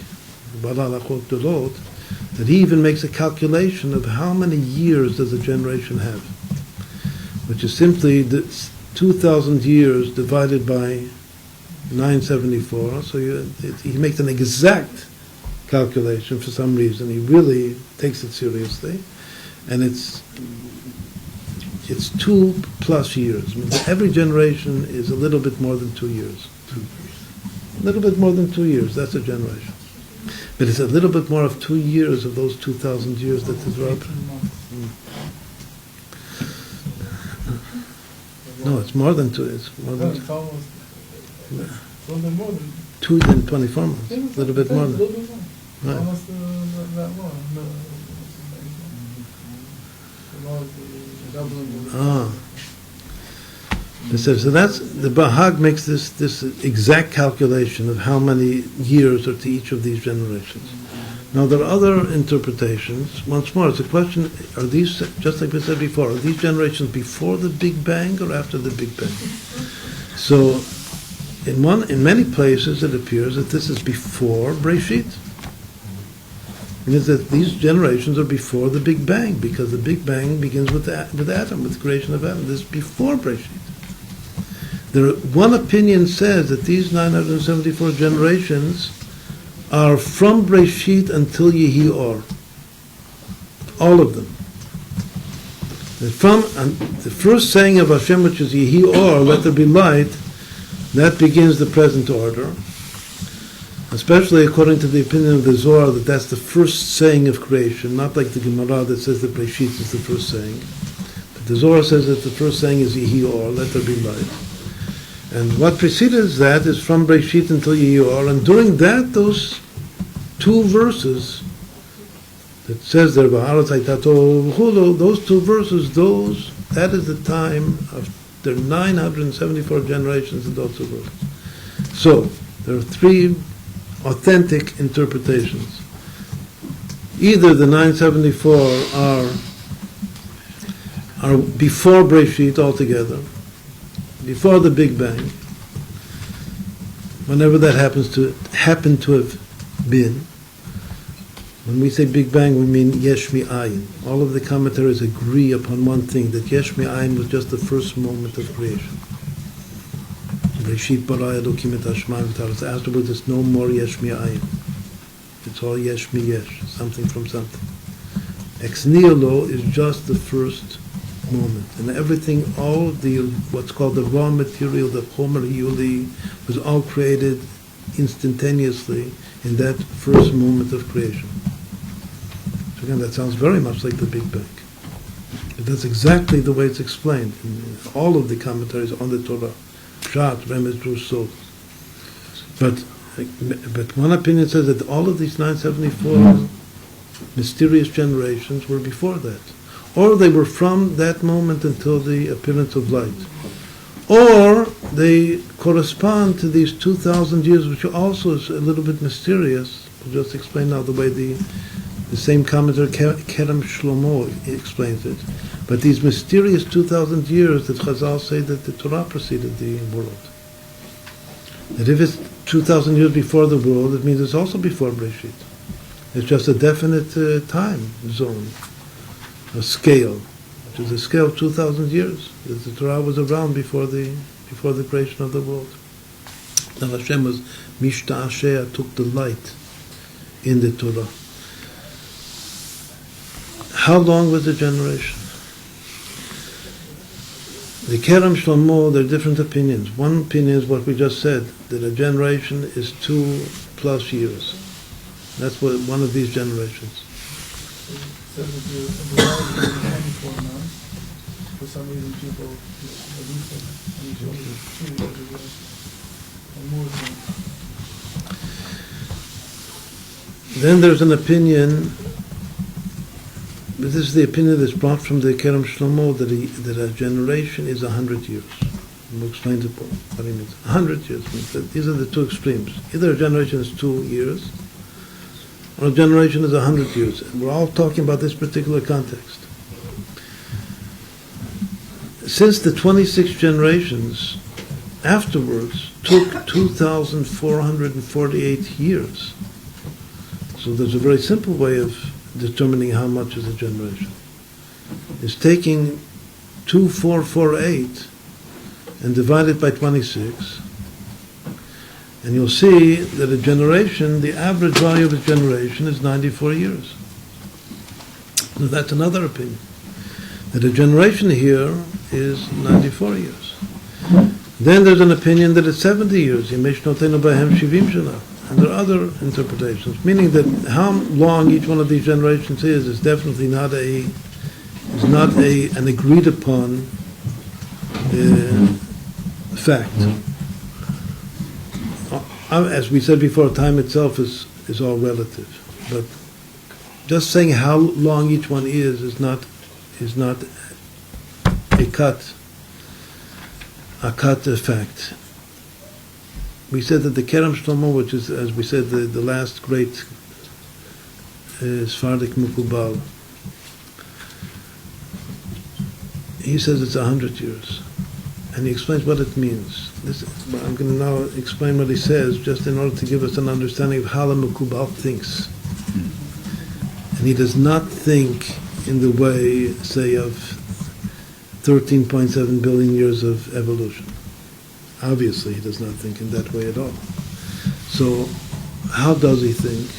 that he even makes a calculation of how many years does a generation have, which is simply the 2,000 years divided by 974. So he makes an exact calculation for some reason. He really takes it seriously, and it's 2+ years. I mean, every generation is a little bit more than 2 years. A little bit more than 2 years. That's a generation. But it's a little bit more of 2 years of those 2,000 years that the Torah. No, it's more than 2. It's more than It's almost more than 2 than 24 months. A little bit more than. Right. Almost that long. So that's the Bahag makes this exact calculation of how many years are to each of these generations. Now there are other interpretations. Once more, it's a question: are these, just like we said before, are these generations before the Big Bang or after the Big Bang? So, in many places, it appears that this is before Breshit. It means that these generations are before the Big Bang, because the Big Bang begins with Adam, with the creation of Adam. This is before Breshit. One opinion says that these 974 generations are from Breshit until Yehi Or. All of them. From the first saying of Hashem, which is Yehi Or, let there be light, that begins the present order. Especially according to the opinion of the Zohar, that that's the first saying of creation, not like the Gemara that says that Breshit is the first saying. But the Zohar says that the first saying is Yehi Or, let there be light. And what precedes that is from Breshit until Yehi Or, and during that, those 2 verses that says there, those 2 verses, that is the time of there are 974 generations in those 2 verses. So, there are 3 authentic interpretations. Either the 974 are before Breshit altogether, before the Big Bang, whenever that happen to have been. When we say Big Bang, we mean Yesh Mi'ayin. All of the commentaries agree upon one thing, that Yesh Mi'ayin was just the first moment of creation. Breshit bara Elokim et hashamayim v'taaretz. Afterwards, it's no more Yesh Mi'ayin. It's all Yesh Mi'yesh, something from something. Ex nihilo is just the first moment, and everything, all the what's called the raw material, the chomer hiyuli, was all created instantaneously in that first moment of creation. So again, that sounds very much like the Big Bang. But that's exactly the way it's explained in all of the commentaries on the Torah. Pshat, Remez, Drush, Sod. But one opinion says that all of these 974 mysterious generations were before that. Or they were from that moment until the appearance of light. Or they correspond to these 2,000 years, which also is a little bit mysterious. We'll just explain now the way the same commentator, Kerem Shlomo, explains it. But these mysterious 2,000 years that Chazal say that the Torah preceded the world. That if it's 2,000 years before the world, it means it's also before Breshit. It's just a definite time zone, a scale, which is a scale of 2,000 years. That the Torah was around before the creation of the world. That Hashem was Mishta'asheh, took delight in the Torah. How long was the generation? The Kerem Shlomo, there are different opinions. One opinion is what we just said, that a generation is 2+ years. That's what one of these generations. Says that the world is 24 now. For some reason, people believe that. Then there's an opinion. But this is the opinion that's brought from the Kerem Shlomo, that a generation is 100 years. We'll explain to Paul what he means. 100 years means that these are the 2 extremes. Either a generation is 2 years, or a generation is 100 years. And we're all talking about this particular context. Since the 26 generations afterwards took 2,448 years, so there's a very simple way of determining how much is a generation. It's taking 2,448 and divide it by 26, and you'll see that a generation, the average value of a generation is 94 years. Now that's another opinion, that a generation here is 94 years. Then there's an opinion that it's 70 years. And there are other interpretations, meaning that how long each one of these generations is definitely not an agreed upon fact. As we said before, time itself is all relative, but just saying how long each one is not a cut fact. We said that the Kerem Shlomo, which is, as we said, the last great Sephardic Mukubal, he says it's 100 years. And he explains what it means. I'm going to now explain what he says, just in order to give us an understanding of how the Mukubal thinks. And he does not think in the way, say, of 13.7 billion years of evolution. Obviously, he does not think in that way at all. So, how does he think?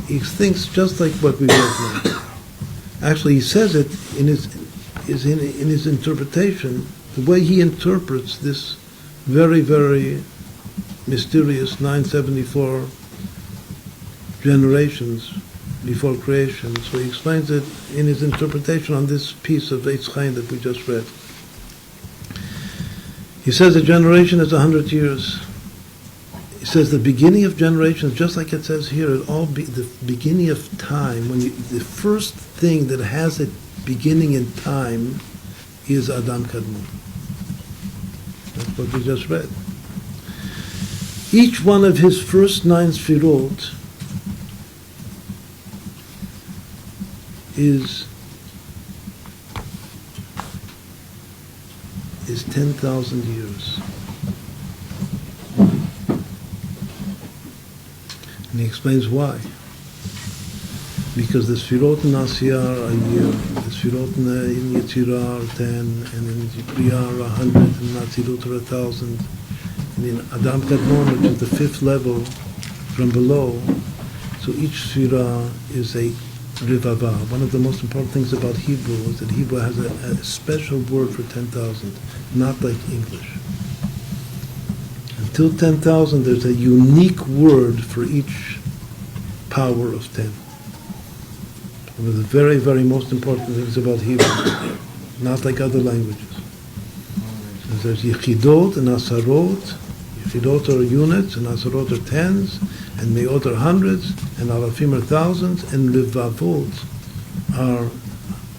He thinks just like what we read now. Actually, he says it in his interpretation, the way he interprets this very, very mysterious 974 generations before creation. So he explains it in his interpretation on this piece of Eitz Chaim that we just read. He says a generation is 100 years. He says the beginning of generations, just like it says here, the beginning of time, the first thing that has a beginning in time is Adam Kadmon. That's what we just read. Each one of his first 9 sfirot is 10,000 years. And he explains why. Because the Sfirot in Asiyah are a year, the Sfirot in Yetzirah are 10, and in Briah are 100, and in Atzilut are 1,000. And in Adam Kadmon, which is the 5th level from below, so each Sfirah is a Rivava. One of the most important things about Hebrew is that Hebrew has a special word for 10,000, not like English. Until 10,000, there's a unique word for each power of 10. One of the very, very most important things about Hebrew, not like other languages. So there's Yechidot and Asarot. Yechidot are units, and Asarot are tens, and Me'ot are hundreds, and Alafim are thousands, and Levavot are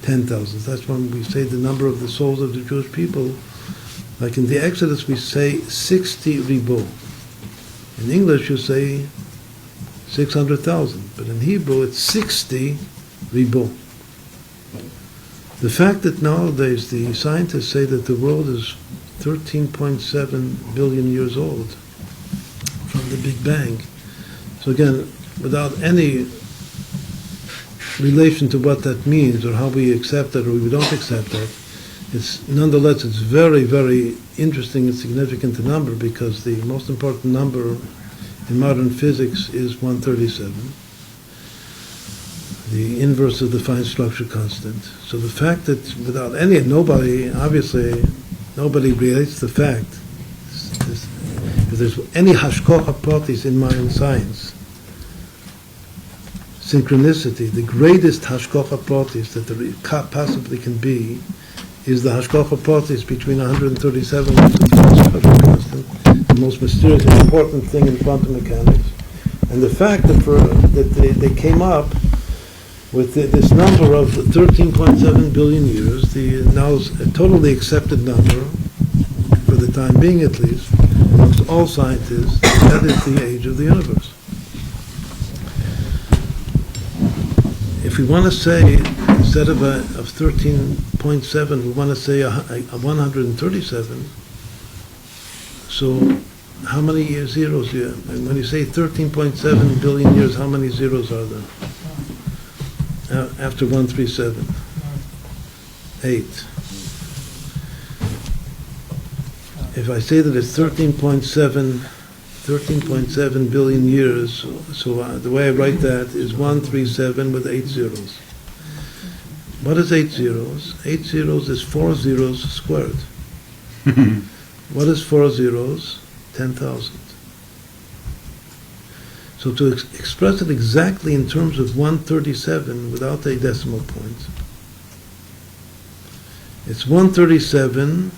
10,000. That's when we say the number of the souls of the Jewish people. Like in the Exodus, we say 60 ribo. In English, you say 600,000, but in Hebrew, it's 60 ribo. The fact that nowadays the scientists say that the world is 13.7 billion years old from the Big Bang. So again, without any relation to what that means or how we accept that or we don't accept that, it's very, very interesting and significant number, because the most important number in modern physics is 137, the inverse of the fine structure constant. So the fact that without nobody relates the fact, if there's any hashkocha pratis in modern science, synchronicity, the greatest hashkocha pratis that there possibly can be, is the hashkocha pratis between 137, which is the fine structure constant, the most mysterious and important thing in quantum mechanics, and the fact that they came up with this number of 13.7 billion years, the now a totally accepted number, for the time being at least, amongst all scientists, that is the age of the universe. If we want to say, instead of 13.7, we want to say a 137, so how many zeros here? And when you say 13.7 billion years, how many zeros are there? After 137? 8. If I say that it's 13.7 billion years, so the way I write that is 137 with 8 zeros. What is 8 zeros? 8 zeros is 4 zeros squared. What is 4 zeros? 10,000. So to express it exactly in terms of 137 without a decimal point, it's 137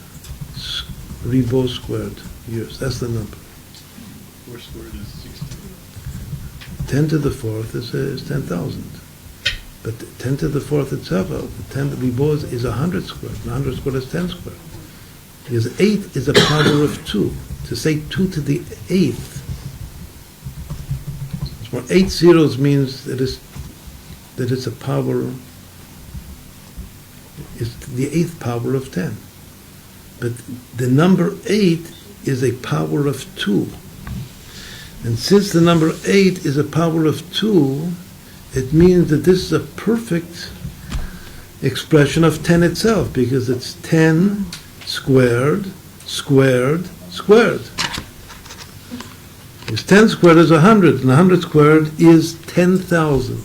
ribot squared years. That's the number. 4 squared is 16. 10 to the fourth is 10,000. But 10 to the fourth itself, 10 ribot is 100 squared. 100 squared is 10 squared. Because 8 is a power of 2. To say 2 to the 8th, so 8 zeros means that it's a power, it's the 8th power of 10. But the number 8 is a power of 2. And since the number 8 is a power of 2, it means that this is a perfect expression of 10 itself, because it's 10 squared, squared, squared. Because 10 squared is 100, and 100 squared is 10,000.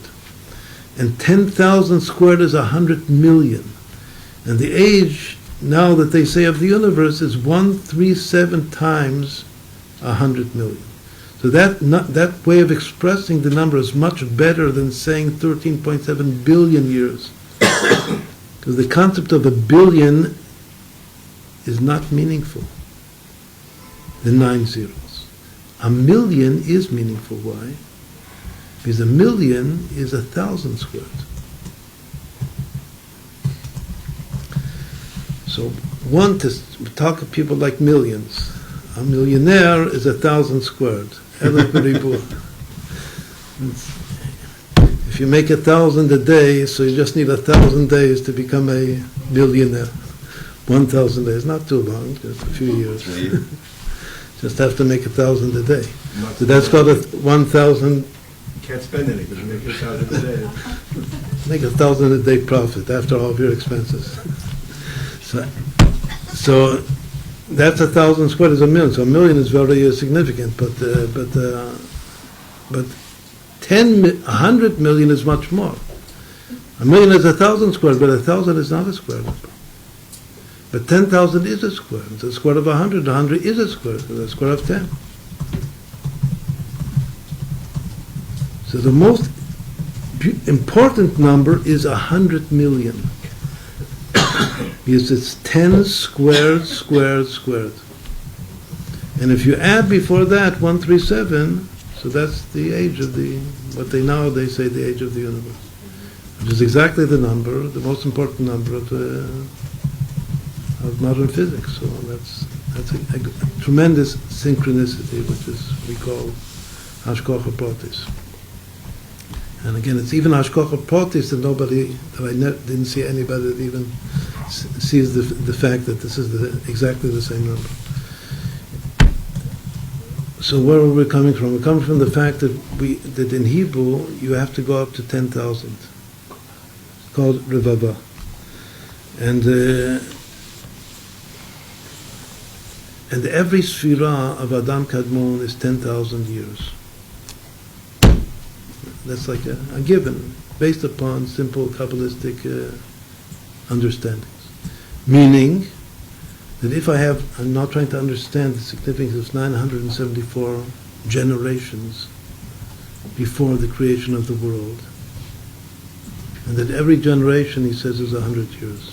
And 10,000 squared is 100 million. And the age, now that they say of the universe, is 137 times 100 million. So that way of expressing the number is much better than saying 13.7 billion years. Because the concept of a billion is not meaningful. The 9 zeros. A million is meaningful. Why? Because a million is 1,000 squared. So one, to talk of people like millions. A millionaire is 1,000 squared. If you make 1,000 a day, so you just need 1,000 days to become a millionaire. 1,000 days, not too long, just a few years. Just have to make 1,000 a day. So that's called a 1,000. You can't spend any because you make 1,000 a day. Make 1,000 a day profit after all of your expenses. So that's 1,000 squared is a million. So a million is very significant, but 100 million is much more. A million is 1,000 squared, but 1,000 is not a square number. But 10,000 is a square. It's a square of 100. 100 is a square. It's a square of 10. So the most important number is 100 million. Because it's 10 squared, squared, squared. And if you add before that 137, so that's the age of what they nowadays say the age of the universe. Which is exactly the number, the most important number of modern physics. So that's a tremendous synchronicity, which we call hashgacha pratis. And again, it's even hashgacha pratis that I didn't see anybody that even sees the fact that this is exactly the same number. So where are we coming from? We're coming from the fact that in Hebrew you have to go up to 10,000. It's called revava. And every sfira of Adam Kadmon is 10,000 years. That's like a given, based upon simple Kabbalistic understandings. Meaning that if I'm not trying to understand the significance of 974 generations before the creation of the world, and that every generation, he says, is 100 years.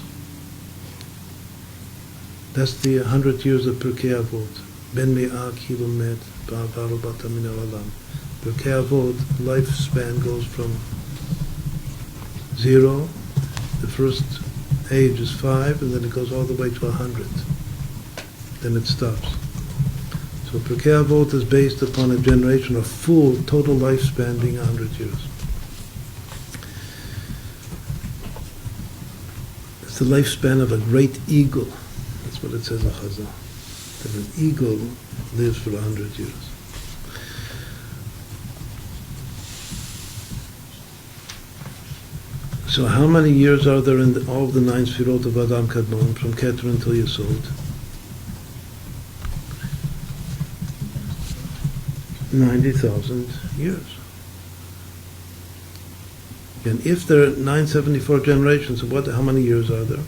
That's the 100 years of Pirkei Avot. Ben me'ah kilomet ba'avaru bata min ha'olam. Pirkei Avot, lifespan goes from 0, the first age is 5, and then it goes all the way to 100. Then it stops. So Pirkei Avot is based upon a generation of full, total lifespan being 100 years. It's the lifespan of a great eagle. That's what it says in Chazal. That an eagle lives for 100 years. So how many years are there in all of the 9 Sfirot of Adam Kadmon, from Keter until Yesod? 90,000 years. And if there are 974 generations, how many years are there?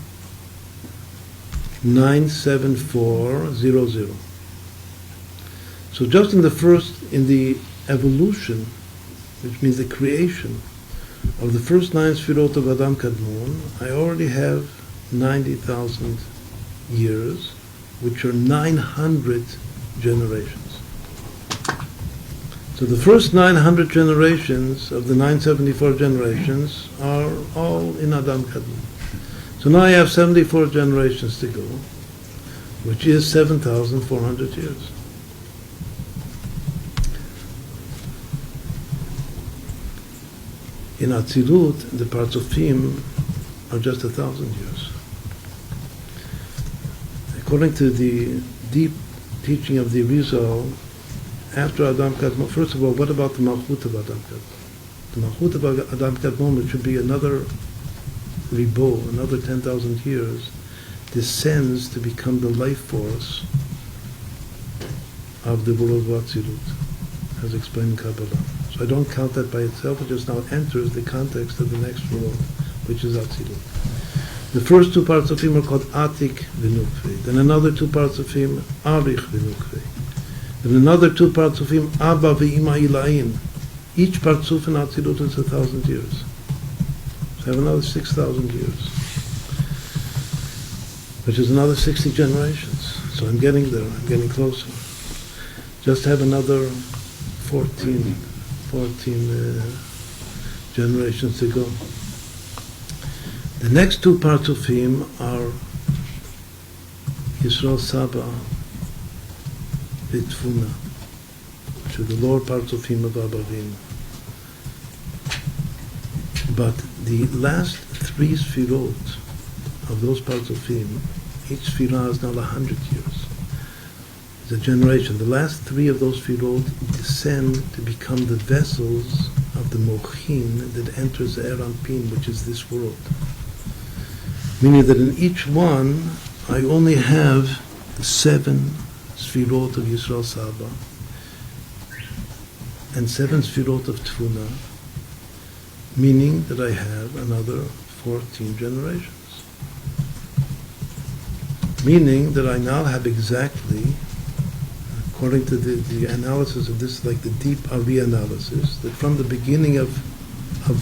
97400. So just in the evolution, which means the creation of the first 9 Sfirot of Adam Kadmon, I already have 90,000 years, which are 900 generations. So the first 900 generations of the 974 generations are all in Adam Kadmon. So now I have 74 generations to go, which is 7,400 years. In Atzilut, the Partzofim are just 1,000 years. According to the deep teaching of the Rizal, after Adam Kadmon, first of all, what about the Malchut of Adam Kadmon? The Malchut of Adam Kadmon, which should be another Ribo, another 10,000 years, descends to become the life force of the world of Atzilut, as explained in Kabbalah. So I don't count that by itself, it just now enters the context of the next world, which is Atzilut. The first 2 parts of him are called Atik v'Nukvi. Then another 2 parts of him, Arich v'Nukvi. Then another 2 parts of him, Abba v'Ima Ilayin. Each partzuf in Atzilut is 1,000 years. So I have another 6,000 years, which is another 60 generations. So I'm getting there, I'm getting closer. Just have another 14 generations to go. The next 2 parts of him are Yisrael Saba Vitfuna, which are the lower parts of him of Abavim. But the last 3 Sfirot of those parts of him, each Sfirah is now 100 years. The generation, the last 3 of those Sfirot descend to become the vessels of the mochin that enters the Eranpin, which is this world. Meaning that in each one, I only have 7 Sfirot of Yisrael Saba and 7 Sfirot of Tfuna, meaning that I have another 14 generations. Meaning that I now have exactly, according to the analysis of this, like the deep Ari analysis, that from the beginning of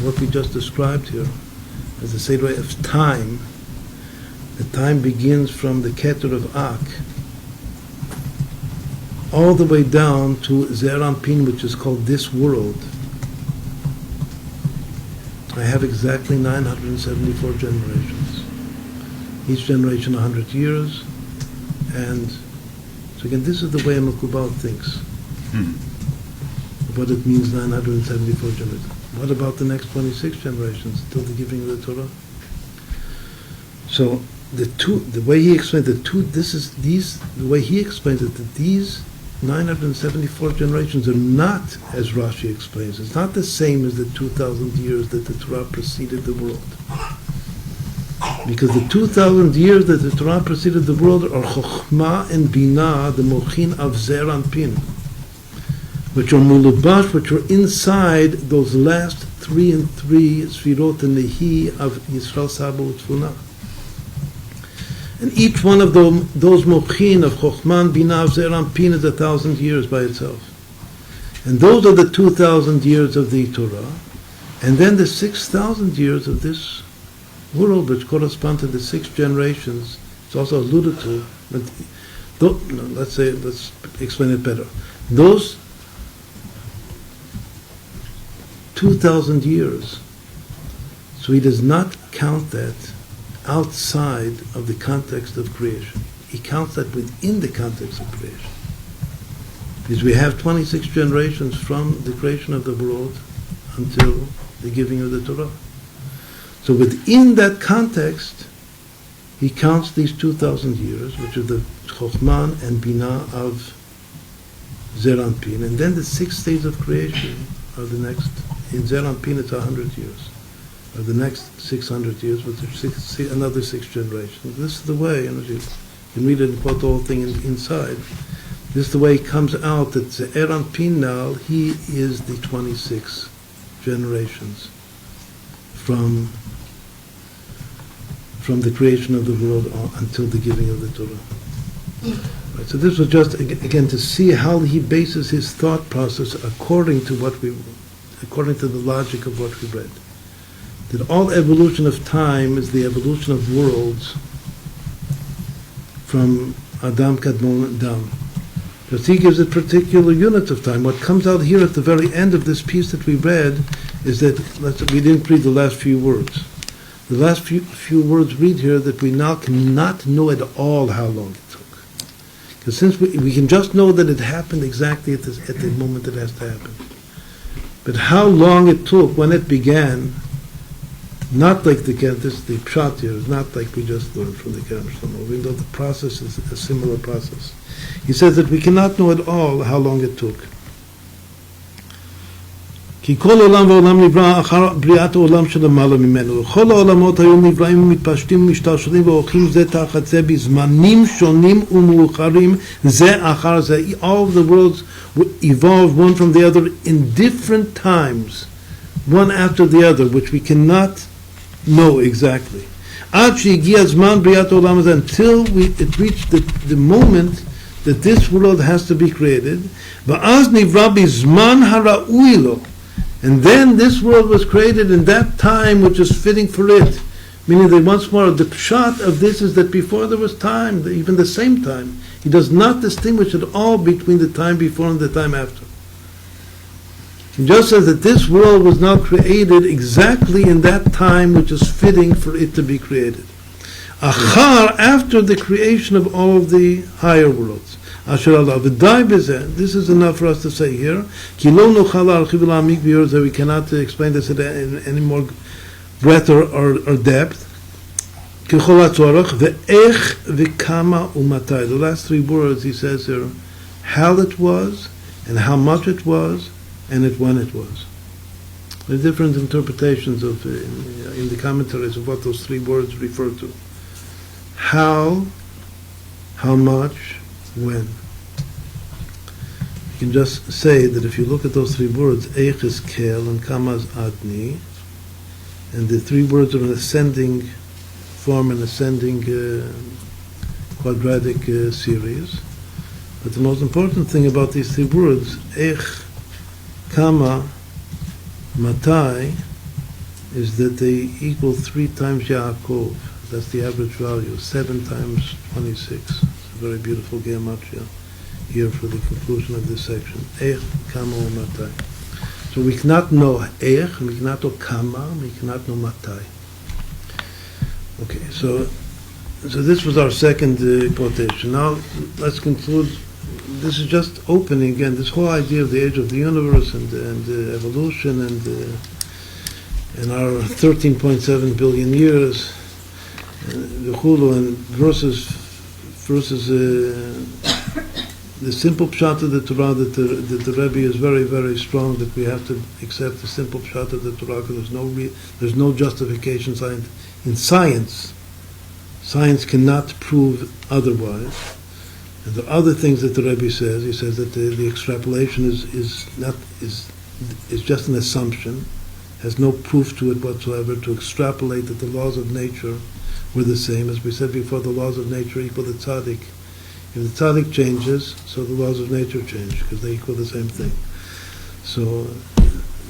what we just described here, as the Seder of time, the time begins from the Keter of Ak, all the way down to Zeranpin, which is called this world. I have exactly 974 generations. Each generation 100 years, and so again, this is the way a Mekubal thinks. What it means 974 generations. What about the next 26 generations till the giving of the Torah? So the way he explained the way he explains it, that these 974 generations are not, as Rashi explains, it's not the same as the 2,000 years that the Torah preceded the world. Because the 2,000 years that the Torah preceded the world are Chokhmah and Binah, the mochin of Zeranpin, which are mulubash, which are inside those last 3 and 3 Sfirot and Nehi of Yisrael Saba U'Tfuna. And each one of those mochin of Chokhmah and Binah of Zeranpin is 1,000 years by itself. And those are the 2,000 years of the Torah. And then the 6,000 years of this world, which correspond to the 6 generations, it's also alluded to, but let's explain it better. Those 2,000 years, so he does not count that outside of the context of creation. He counts that within the context of creation. Because we have 26 generations from the creation of the world until the giving of the Torah. So within that context, he counts these 2,000 years, which are the Chokhmah and Binah of Zeranpin, and then the 6 days of creation are the next. In Zeranpin, it's 100 years, or the next 600 years, with another 6 generations. This is the way, and you can read it and put the whole thing inside. This is the way it comes out that Zeranpin now, he is the 26 generations from the creation of the world until the giving of the Torah. Right, so this was just, again, to see how he bases his thought process according to the logic of what we read. That all evolution of time is the evolution of worlds from Adam Kadmon Adam. Because he gives it particular units of time. What comes out here at the very end of this piece that we read is that, we didn't read the last few words. The last few words read here that we now cannot know at all how long it took. Because since we can just know that it happened exactly at the moment it has to happen. But how long it took when it began, not like the pshat here is not like we just learned from the Kerash, even though the process is a similar process. He says that we cannot know at all how long it took. כי כל עולם ועולם נברא אחר בריאת העולם שלמעלה ממנו. כל העולמות היו נבראים ומתפשטים ומשתלשלים והולכים זה תחת זה בזמנים שונים ומאוחרים זה אחר זה. All of the worlds evolved one from the other in different times, one after the other, which we cannot know exactly. עד שהגיע זמן בריאת העולם הזה, until it reached the moment that this world has to be created, ואז נברא בזמן הראוי לו. And then this world was created in that time which is fitting for it. Meaning that once more, the pshat of this is that before there was time, even the same time. He does not distinguish at all between the time before and the time after. He just says that this world was now created exactly in that time which is fitting for it to be created. Achar, after the creation of all of the higher worlds. This is enough for us to say here. We cannot explain this in any more breadth or depth. The last three words he says here, how it was, and how much it was, and when it was. There are different interpretations of in the commentaries of what those three words refer to. How much, when. You can just say that if you look at those three words, Eich is Kel and Kama is Adni, and the three words are an ascending form, an ascending quadratic series. But the most important thing about these three words, Eich, Kama, Matai, is that they equal 3 times Yaakov. That's the average value, 7 times 26. It's a very beautiful gematria here for the conclusion of this section. Eich, Kama, Matai. So we cannot know Eich, we cannot know Kama, we cannot know Matai. Okay, so this was our second quotation. Now let's conclude. This is just opening again this whole idea of the age of the universe and evolution and our 13.7 billion years, and versus the simple pshat of the Torah that the Rebbe is very, very strong that we have to accept the simple pshat of the Torah because there's no justification in science. Science cannot prove otherwise. And there are other things that the Rebbe says. He says that the extrapolation is just an assumption, has no proof to it whatsoever. To extrapolate that the laws of nature were the same, as we said before, the laws of nature equal the tzaddik. If the tzaddik changes, so the laws of nature change because they equal the same thing. So,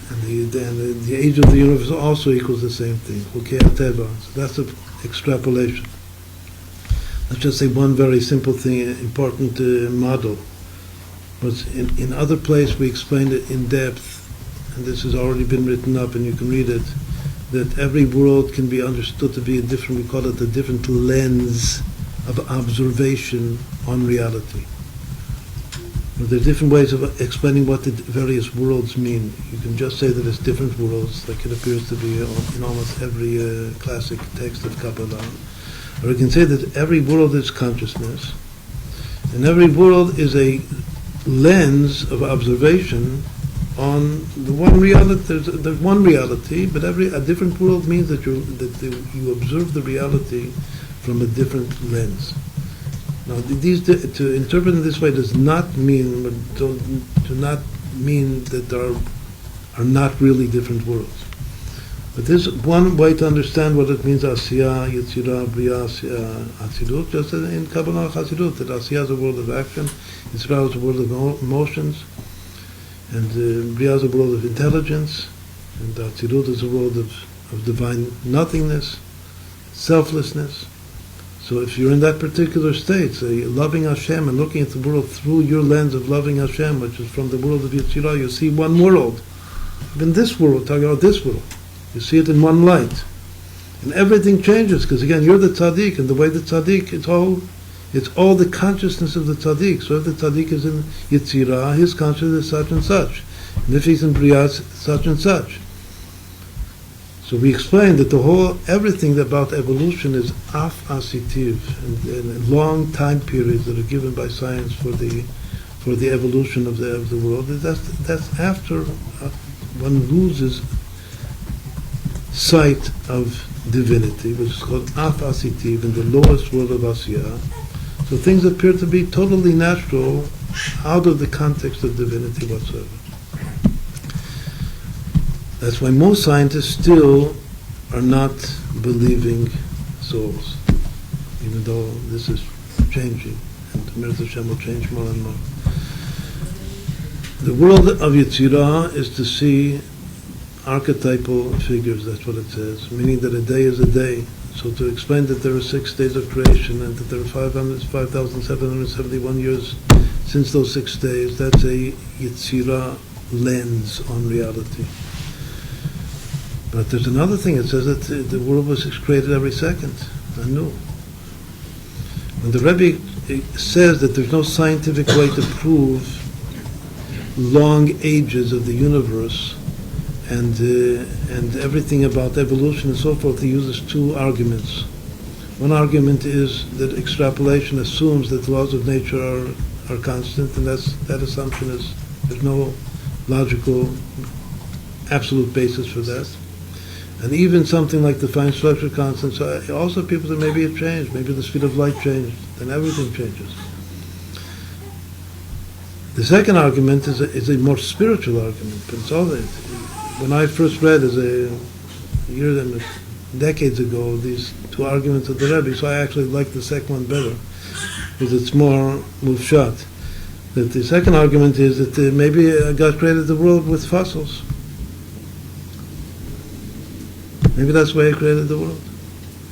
and the age of the universe also equals the same thing. So that's an extrapolation. Let's just say one very simple thing, important model. But in other place we explained it in depth, and this has already been written up and you can read it, that every world can be understood to be a different, we call it a different lens of observation on reality. But there are different ways of explaining what the various worlds mean. You can just say that it's different worlds, like it appears to be in almost every classic text of Kabbalah. Or you can say that every world is consciousness, and every world is a lens of observation on the one reality. There's one reality, but a different world means that you observe the reality from a different lens. Now, to interpret in this way does not mean, do not mean that there are not really different worlds. But this one way to understand what it means, Asiya, Yetzirah, Bria, Atzidut, just as in Kabbalah Chassidut, that Asiya is a world of action, Yetzirah is a world of emotions, and Bria is a world of intelligence, and Atzidut is a world of divine nothingness, selflessness. So if you're in that particular state, so you're loving Hashem and looking at the world through your lens of loving Hashem, which is from the world of Yetzirah, you see one world. Even this world, talking about this world, you see it in one light. And everything changes, because again, you're the tzaddik, and the way the tzaddik, it's all the consciousness of the tzaddik. So if the tzaddik is in Yetzirah, his consciousness is such and such. And if he's in Bria, it's such and such. So we explained that everything about evolution is af asitiv, and long time periods that are given by science for the evolution of the world. That's after one loses sight of divinity, which is called af asitiv, in the lowest world of Asiya. So things appear to be totally natural, out of the context of divinity whatsoever. That's why most scientists still are not believing souls, even though this is changing, and the Meretz Hashem will change more and more. The world of Yetzirah is to see archetypal figures, that's what it says, meaning that a day is a day. So to explain that there are 6 days of creation and that there are 5,771 years since those 6 days, that's a Yetzirah lens on reality. But there's another thing, it says that the world was created every second, anew. When the Rebbe says that there's no scientific way to prove long ages of the universe and everything about evolution and so forth, he uses 2 arguments. One argument is that extrapolation assumes that the laws of nature are constant, and that assumption is, there's no logical absolute basis for that. And even something like the fine structure constant, so also people say maybe it changed, maybe the speed of light changed, then everything changes. The second argument is a more spiritual argument, but it's all that. When I first read decades ago, these 2 arguments of the Rebbe, so I actually like the second one better, because it's more mufshat. That the second argument is that maybe God created the world with fossils. Maybe that's why he created the world.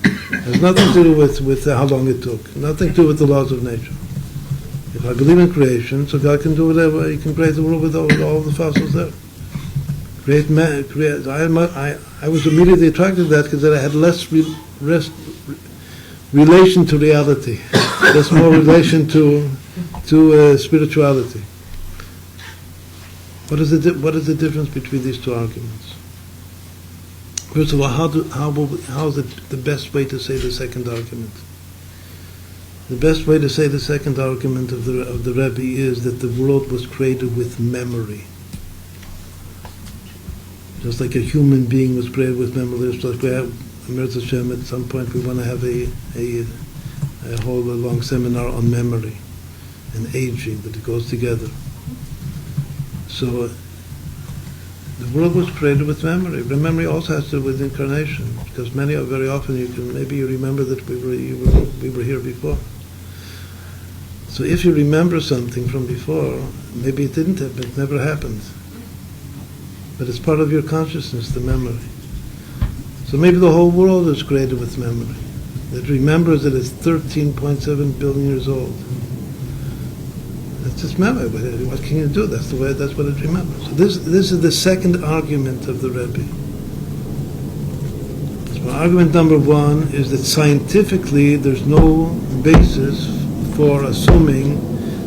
It has nothing to do with how long it took. Nothing to do with the laws of nature. If I believe in creation, so God can do whatever. He can create the world with all the fossils there. I was immediately attracted to that because I had less relation to reality. Less more relation to spirituality. What is the difference between these 2 arguments? First of all, how is it the best way to say the second argument? The best way to say the second argument of the Rebbe is that the world was created with memory. Just like a human being was created with memory, just like we have Meretz Hashem, at some point we want to have a whole long seminar on memory and aging, that it goes together. So the world was created with memory. The memory also has to do with incarnation, because very often maybe you remember that we were here before. So if you remember something from before, maybe it didn't happen, it never happened. But it's part of your consciousness, the memory. So maybe the whole world is created with memory. It remembers that it's 13.7 billion years old. It's just memory. What can you do? That's what it remembers. So this is the second argument of the Rebbe. So argument number 1 is that scientifically there's no basis for assuming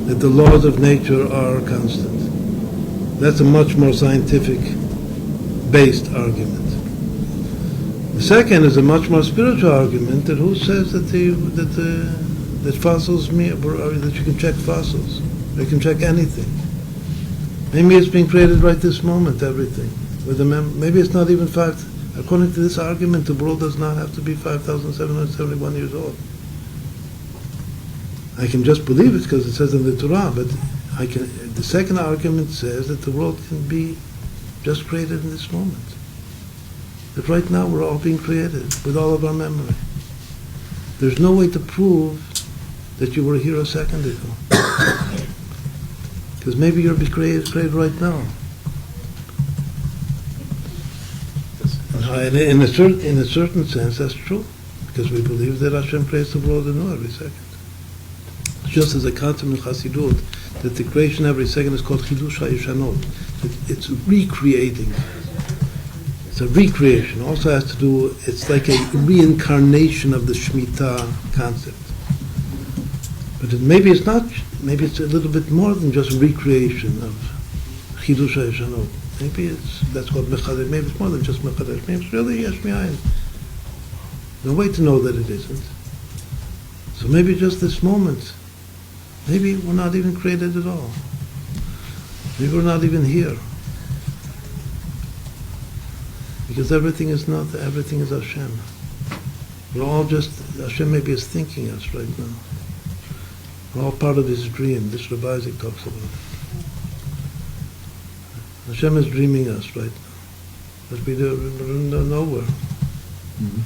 that the laws of nature are constant. That's a much more scientific-based argument. The second is a much more spiritual argument, that who says that fossils mean, or that you can check fossils? You can check anything. Maybe it's being created right this moment, everything. Maybe it's not even according to this argument, the world does not have to be 5,771 years old. I can just believe it because it says in the Torah, but the second argument says that the world can be just created in this moment. that right now we're all being created with all of our memory. There's no way to prove that you were here a second ago. Because maybe you're being created right now. And in a certain sense, that's true. Because we believe that Hashem creates the world anew every second. Just as a concept in Chassidut, that the creation every second is called chidush hayeshanot. It's recreating. It's a recreation. Also has to do, it's like a reincarnation of the Shemitah concept. But maybe it's not, maybe it's a little bit more than just recreation of chidush hayeshanot. Maybe that's called mechadeh. Maybe it's more than just mechadeh. Maybe it's really yesh mi'ayin. No way to know that it isn't. So maybe just this moment, maybe we're not even created at all. Maybe we're not even here. Because everything is Hashem. We're all just, Hashem maybe is thinking us right now. We're all part of his dream. This Rabbi Yitzchak talks about it. Hashem is dreaming us right now. But we're nowhere. Mm-hmm.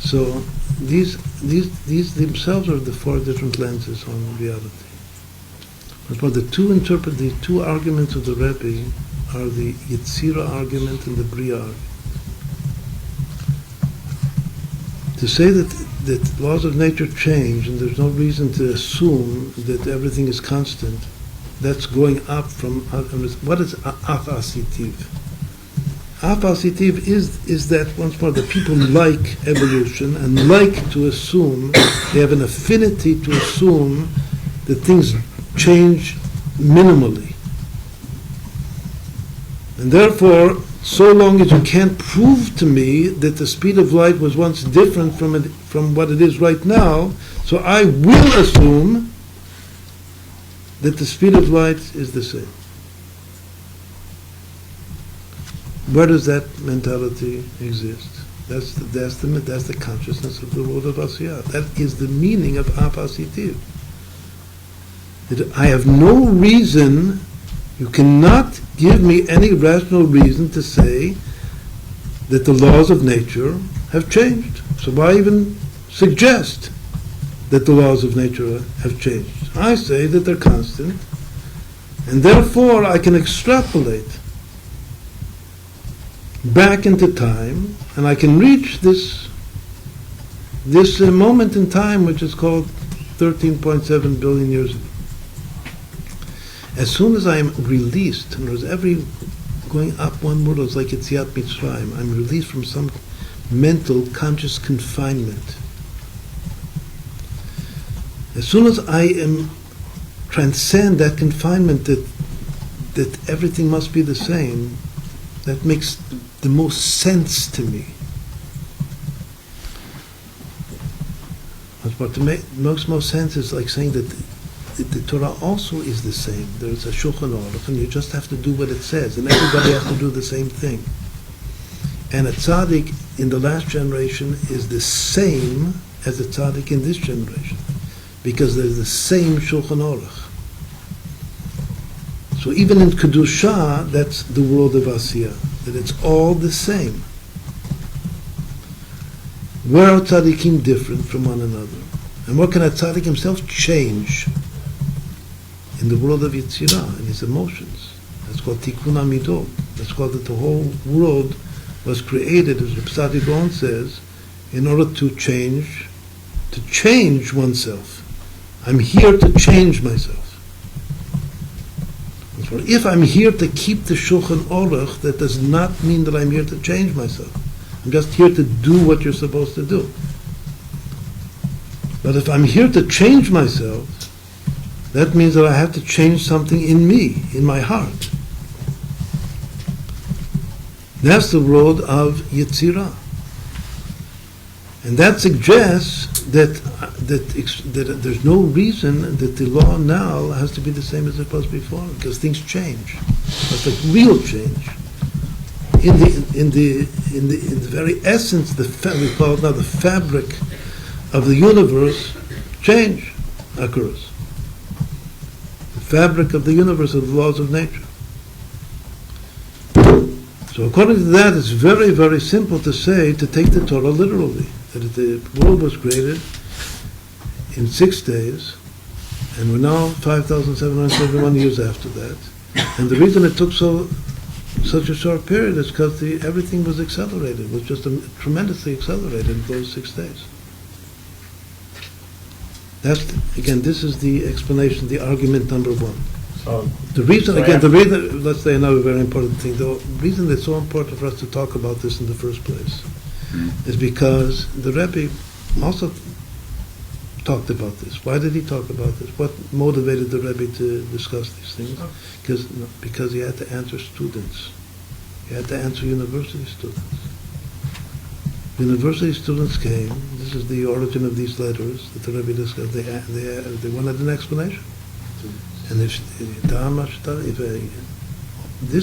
So these themselves are the four different lenses on reality. But for the two arguments of the Rebbe are the Yetzirah argument and the Bria argument. To say that laws of nature change and there's no reason to assume that everything is constant, that's going up from what is af-asitiv? Af-asitiv is that, once more, that people like evolution and like to assume, they have an affinity to assume that things change minimally. And therefore, so long as you can't prove to me that the speed of light was once different from what it is right now, so I will assume that the speed of light is the same. Where does that mentality exist? That's the consciousness of the world of Asiyah. That is the meaning of af-asitiv. I have no reason, you cannot give me any rational reason to say that the laws of nature have changed. So why even suggest that the laws of nature have changed? I say that they're constant, and therefore I can extrapolate back into time, and I can reach this moment in time, which is called 13.7 billion years ago. As soon as I am released, and there's every going up one world, it's like Yetziat Mitzrayim, I'm released from some mental, conscious confinement. As soon as I am transcend that confinement, that everything must be the same, that makes the most sense to me. But to make most sense is like saying that the Torah also is the same. There's a Shulchan Aruch, and you just have to do what it says, and everybody has to do the same thing. And a tzaddik in the last generation is the same as a tzaddik in this generation, because there's the same Shulchan Aruch. So even in Kedusha, that's the world of Asiyah, that it's all the same. Where are tzaddikim different from one another? And what can a tzaddik himself change in the world of Yetzirah, in his emotions? That's called Tikkun HaMidot. That's called that the whole world was created, as Reb Sadi Gaon says, in order to change oneself. I'm here to change myself. So if I'm here to keep the Shulchan Aruch, that does not mean that I'm here to change myself. I'm just here to do what you're supposed to do. But if I'm here to change myself, that means that I have to change something in me, in my heart. That's the world of Yetzirah. And that suggests that there's no reason that the law now has to be the same as it was before, because things change. It's like real change. In the very essence, we call it now the fabric of the universe, change occurs. The fabric of the universe, of the laws of nature. So according to that, it's very, very simple to say, to take the Torah literally, that the world was created in 6 days, and we're now 5,771 years after that. And the reason it took such a short period is because everything was accelerated. It was just tremendously accelerated in those 6 days. Again, this is the explanation, the argument number one. So The reason, let's say another very important thing, the reason it's so important for us to talk about this in the first place is because the Rebbe also talked about this. Why did he talk about this? What motivated the Rebbe to discuss these things? Because he had to answer students. He had to answer university students. University students came. This is the origin of these letters that the Rebbe discussed. They wanted an explanation. And this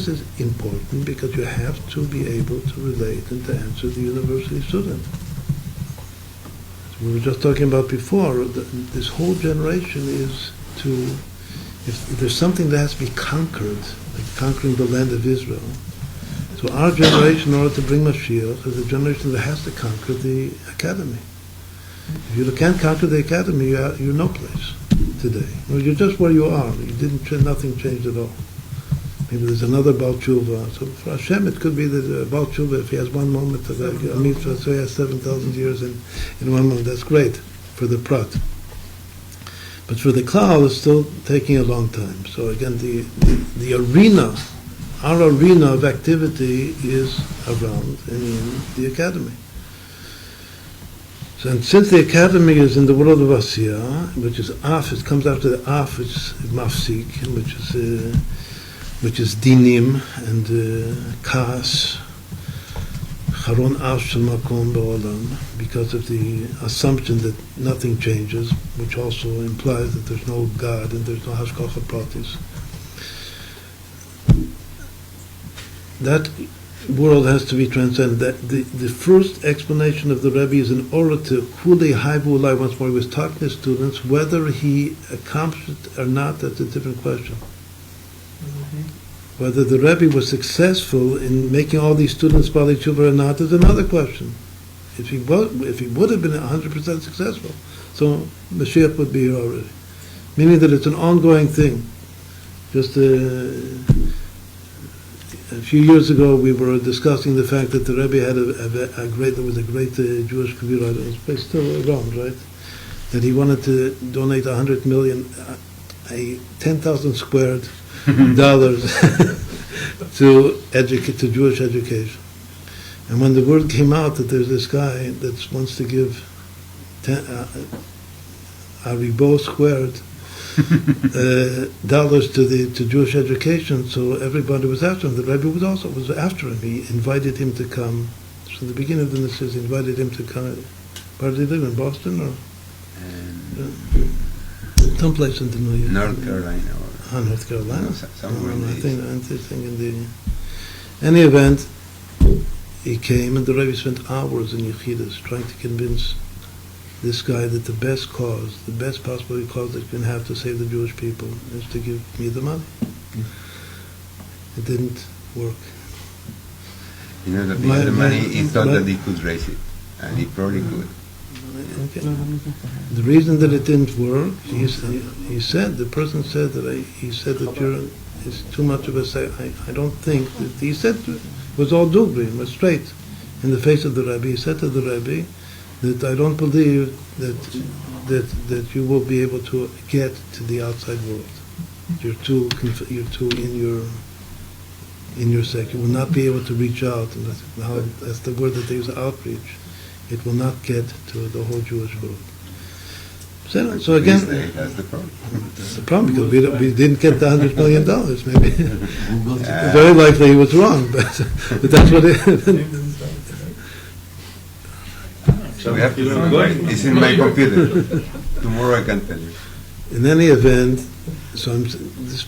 is important because you have to be able to relate and to answer the university student. We were just talking about before, this whole generation is to, if there's something that has to be conquered, like conquering the land of Israel, so our generation, in order to bring Mashiach, is a generation that has to conquer the academy. If you can't conquer the academy, you're no place today. You're just where you are. Nothing changed at all. Maybe there's another Baal Tshuva. So for Hashem, it could be that Baal Tshuva, if he has one moment of a mitzvah, so he has 7,000 years in 1 moment, that's great for the prat. But for the klal, it's still taking a long time. So again, the arena, our arena of activity is around and in the academy. So, and since the academy is in the world of Asiyah, which is Af, it comes after the Af, which is Mafsik, which is Dinim and Kas, Charon Af Shel Makom Ba'olam, because of the assumption that nothing changes, which also implies that there's no God and there's no Hashgacha Pratis. That world has to be transcended. That the first explanation of the Rebbe is in order to Kulei Haivu Ulai, once more he was talking to students, whether he accomplished it or not, that's a different question. Whether the Rebbe was successful in making all these students Bali Tshuva or not is another question. If he would have been 100% successful, so Mashiach would be here already. Meaning that it's an ongoing thing. Just a few years ago, we were discussing the fact that the Rebbe had there was a great Jewish Kabira, it's still around, right? That he wanted to donate 100 million, 10,000 squared dollars to Jewish education. And when the word came out that there's this guy that wants to give a ribo squared dollars to Jewish education, so everybody was after him. The Rebbe was after him. He invited him to come. So the beginning of the Nissus, he invited him to come. Where did he live, in Boston or someplace in the New York? North Carolina. North Carolina. Somewhere I think in the any event, he came and the Rebbe spent hours in Yechidas trying to convince this guy that the best possible cause that you can have to save the Jewish people is to give me the money. It didn't work. You know, that he had the money, he thought that he could raise it, and he probably could. Okay. The reason that it didn't work, he said, the person said that he said that it's too much of a say. I don't think that he said it was all dugri, it was straight in the face of the Rebbe. He said to the Rebbe that I don't believe that you will be able to get to the outside world. You're too in your sect. You will not be able to reach out, and that's the word that they use, outreach. It will not get to the whole Jewish world. So again, that's the problem. That's the problem, because we didn't get the $100 million. Maybe very likely he was wrong, but that's what it. So we have to it's in my computer. Tomorrow I can tell you. In any event,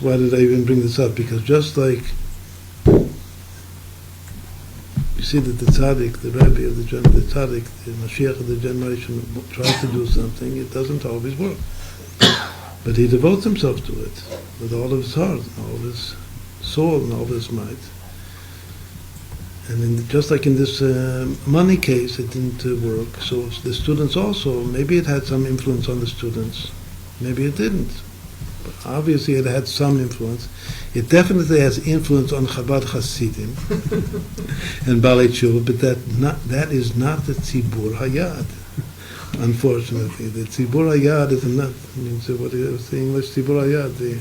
why did I even bring this up? Because just like you see that the tzaddik, the Rebbe of the tzaddik, the Mashiach of the generation tries to do something, it doesn't always work. But he devotes himself to it with all of his heart, and all of his soul, and all of his might. just like in this money case, it didn't work. So the students also, maybe it had some influence on the students. Maybe it didn't. But obviously it had some influence. It definitely has influence on Chabad Hasidim and Balei Tshuva, but that is not the Tzibur Hayad. Unfortunately, the Tzibur Hayad is not. What is the English Tzibur Hayad? The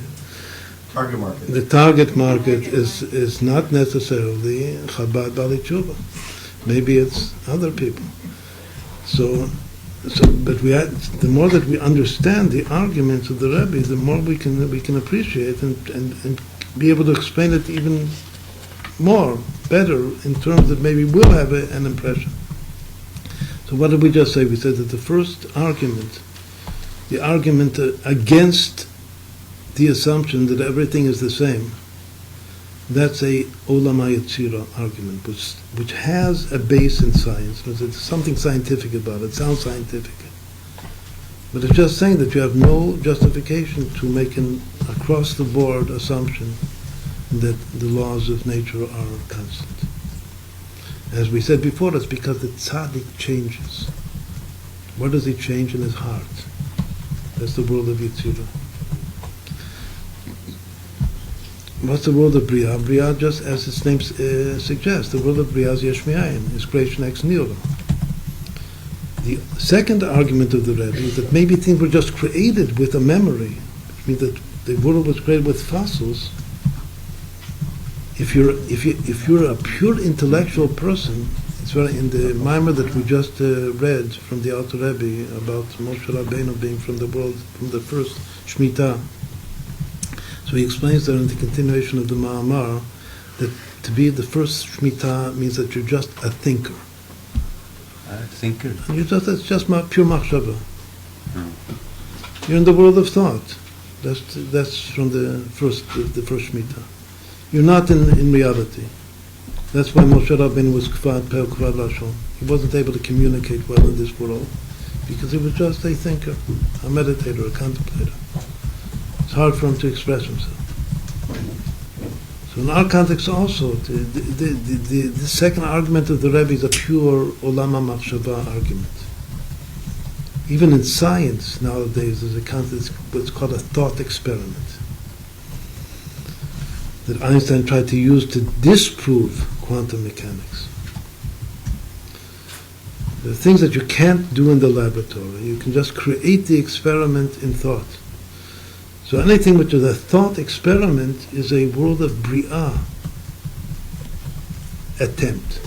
Target market. The target market is not necessarily Chabad Balei Tshuva. Maybe it's other people. But the more that we understand the arguments of the Rebbe, the more we can appreciate and be able to explain it even more, better, in terms that maybe we'll have an impression. So what did we just say? We said that the first argument, the argument against the assumption that everything is the same, that's a Olam HaYetzira argument, which has a base in science. There's something scientific about it. It sounds scientific. But it's just saying that you have no justification to make an across-the-board assumption that the laws of nature are constant. As we said before, it's because the tzaddik changes. What does he change in his heart? That's the world of Yetzirah. What's the world of Bria? Bria, just as its name suggests, the world of Bria is Yesh Me'ayin, is creation ex nihilo. The second argument of the Rebbe is that maybe things were just created with a memory, which means that the world was created with fossils. If you're a pure intellectual person, it's very in the mimer that we just read from the Alter Rebbe about Moshe Rabbeinu being from the world, from the first Shemitah. So he explains there in the continuation of the Ma'amar that to be the first Shemitah means that you're just a thinker. A thinker? It's just pure machshava. You're in the world of thought. That's from the first Shemitah. You're not in reality. That's why Moshe Rabbeinu was kvad lashon. He wasn't able to communicate well in this world because he was just a thinker, a meditator, a contemplator. It's hard for him to express himself. So in our context also, the second argument of the Rebbe is a pure Olam HaMachshava argument. Even in science nowadays, there's a concept, what's called a thought experiment, that Einstein tried to use to disprove quantum mechanics. The things that you can't do in the laboratory, you can just create the experiment in thought. So anything which is a thought experiment is a world of Bria attempt.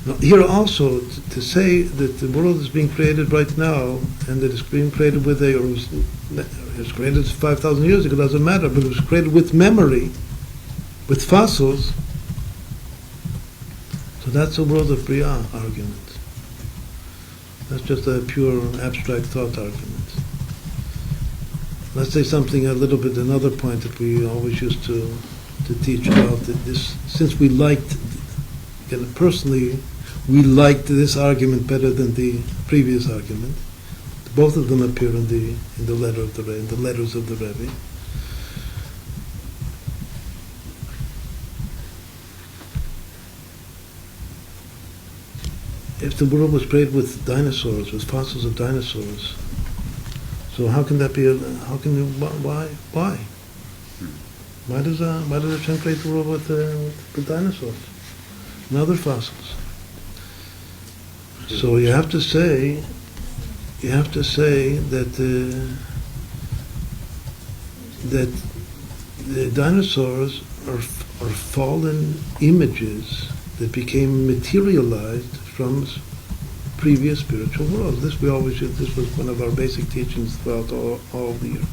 Now, here also, to say that the world is being created right now and that it's being created with it was created 5,000 years ago, doesn't matter, but it was created with memory, with fossils. So that's a world of Bria argument. That's just a pure abstract thought argument. Let's say something a little bit, another point that we always used to teach about this, since we liked, personally, we liked this argument better than the previous argument. Both of them appear in the letter of the Rebbe, in the letters of the Rebbe. If the world was created with dinosaurs, with fossils of dinosaurs, so how can that be? Why? Why does Hashem create the world with dinosaurs and other fossils? So you have to say that the dinosaurs are fallen images that became materialized from previous spiritual worlds. This was one of our basic teachings throughout all the years.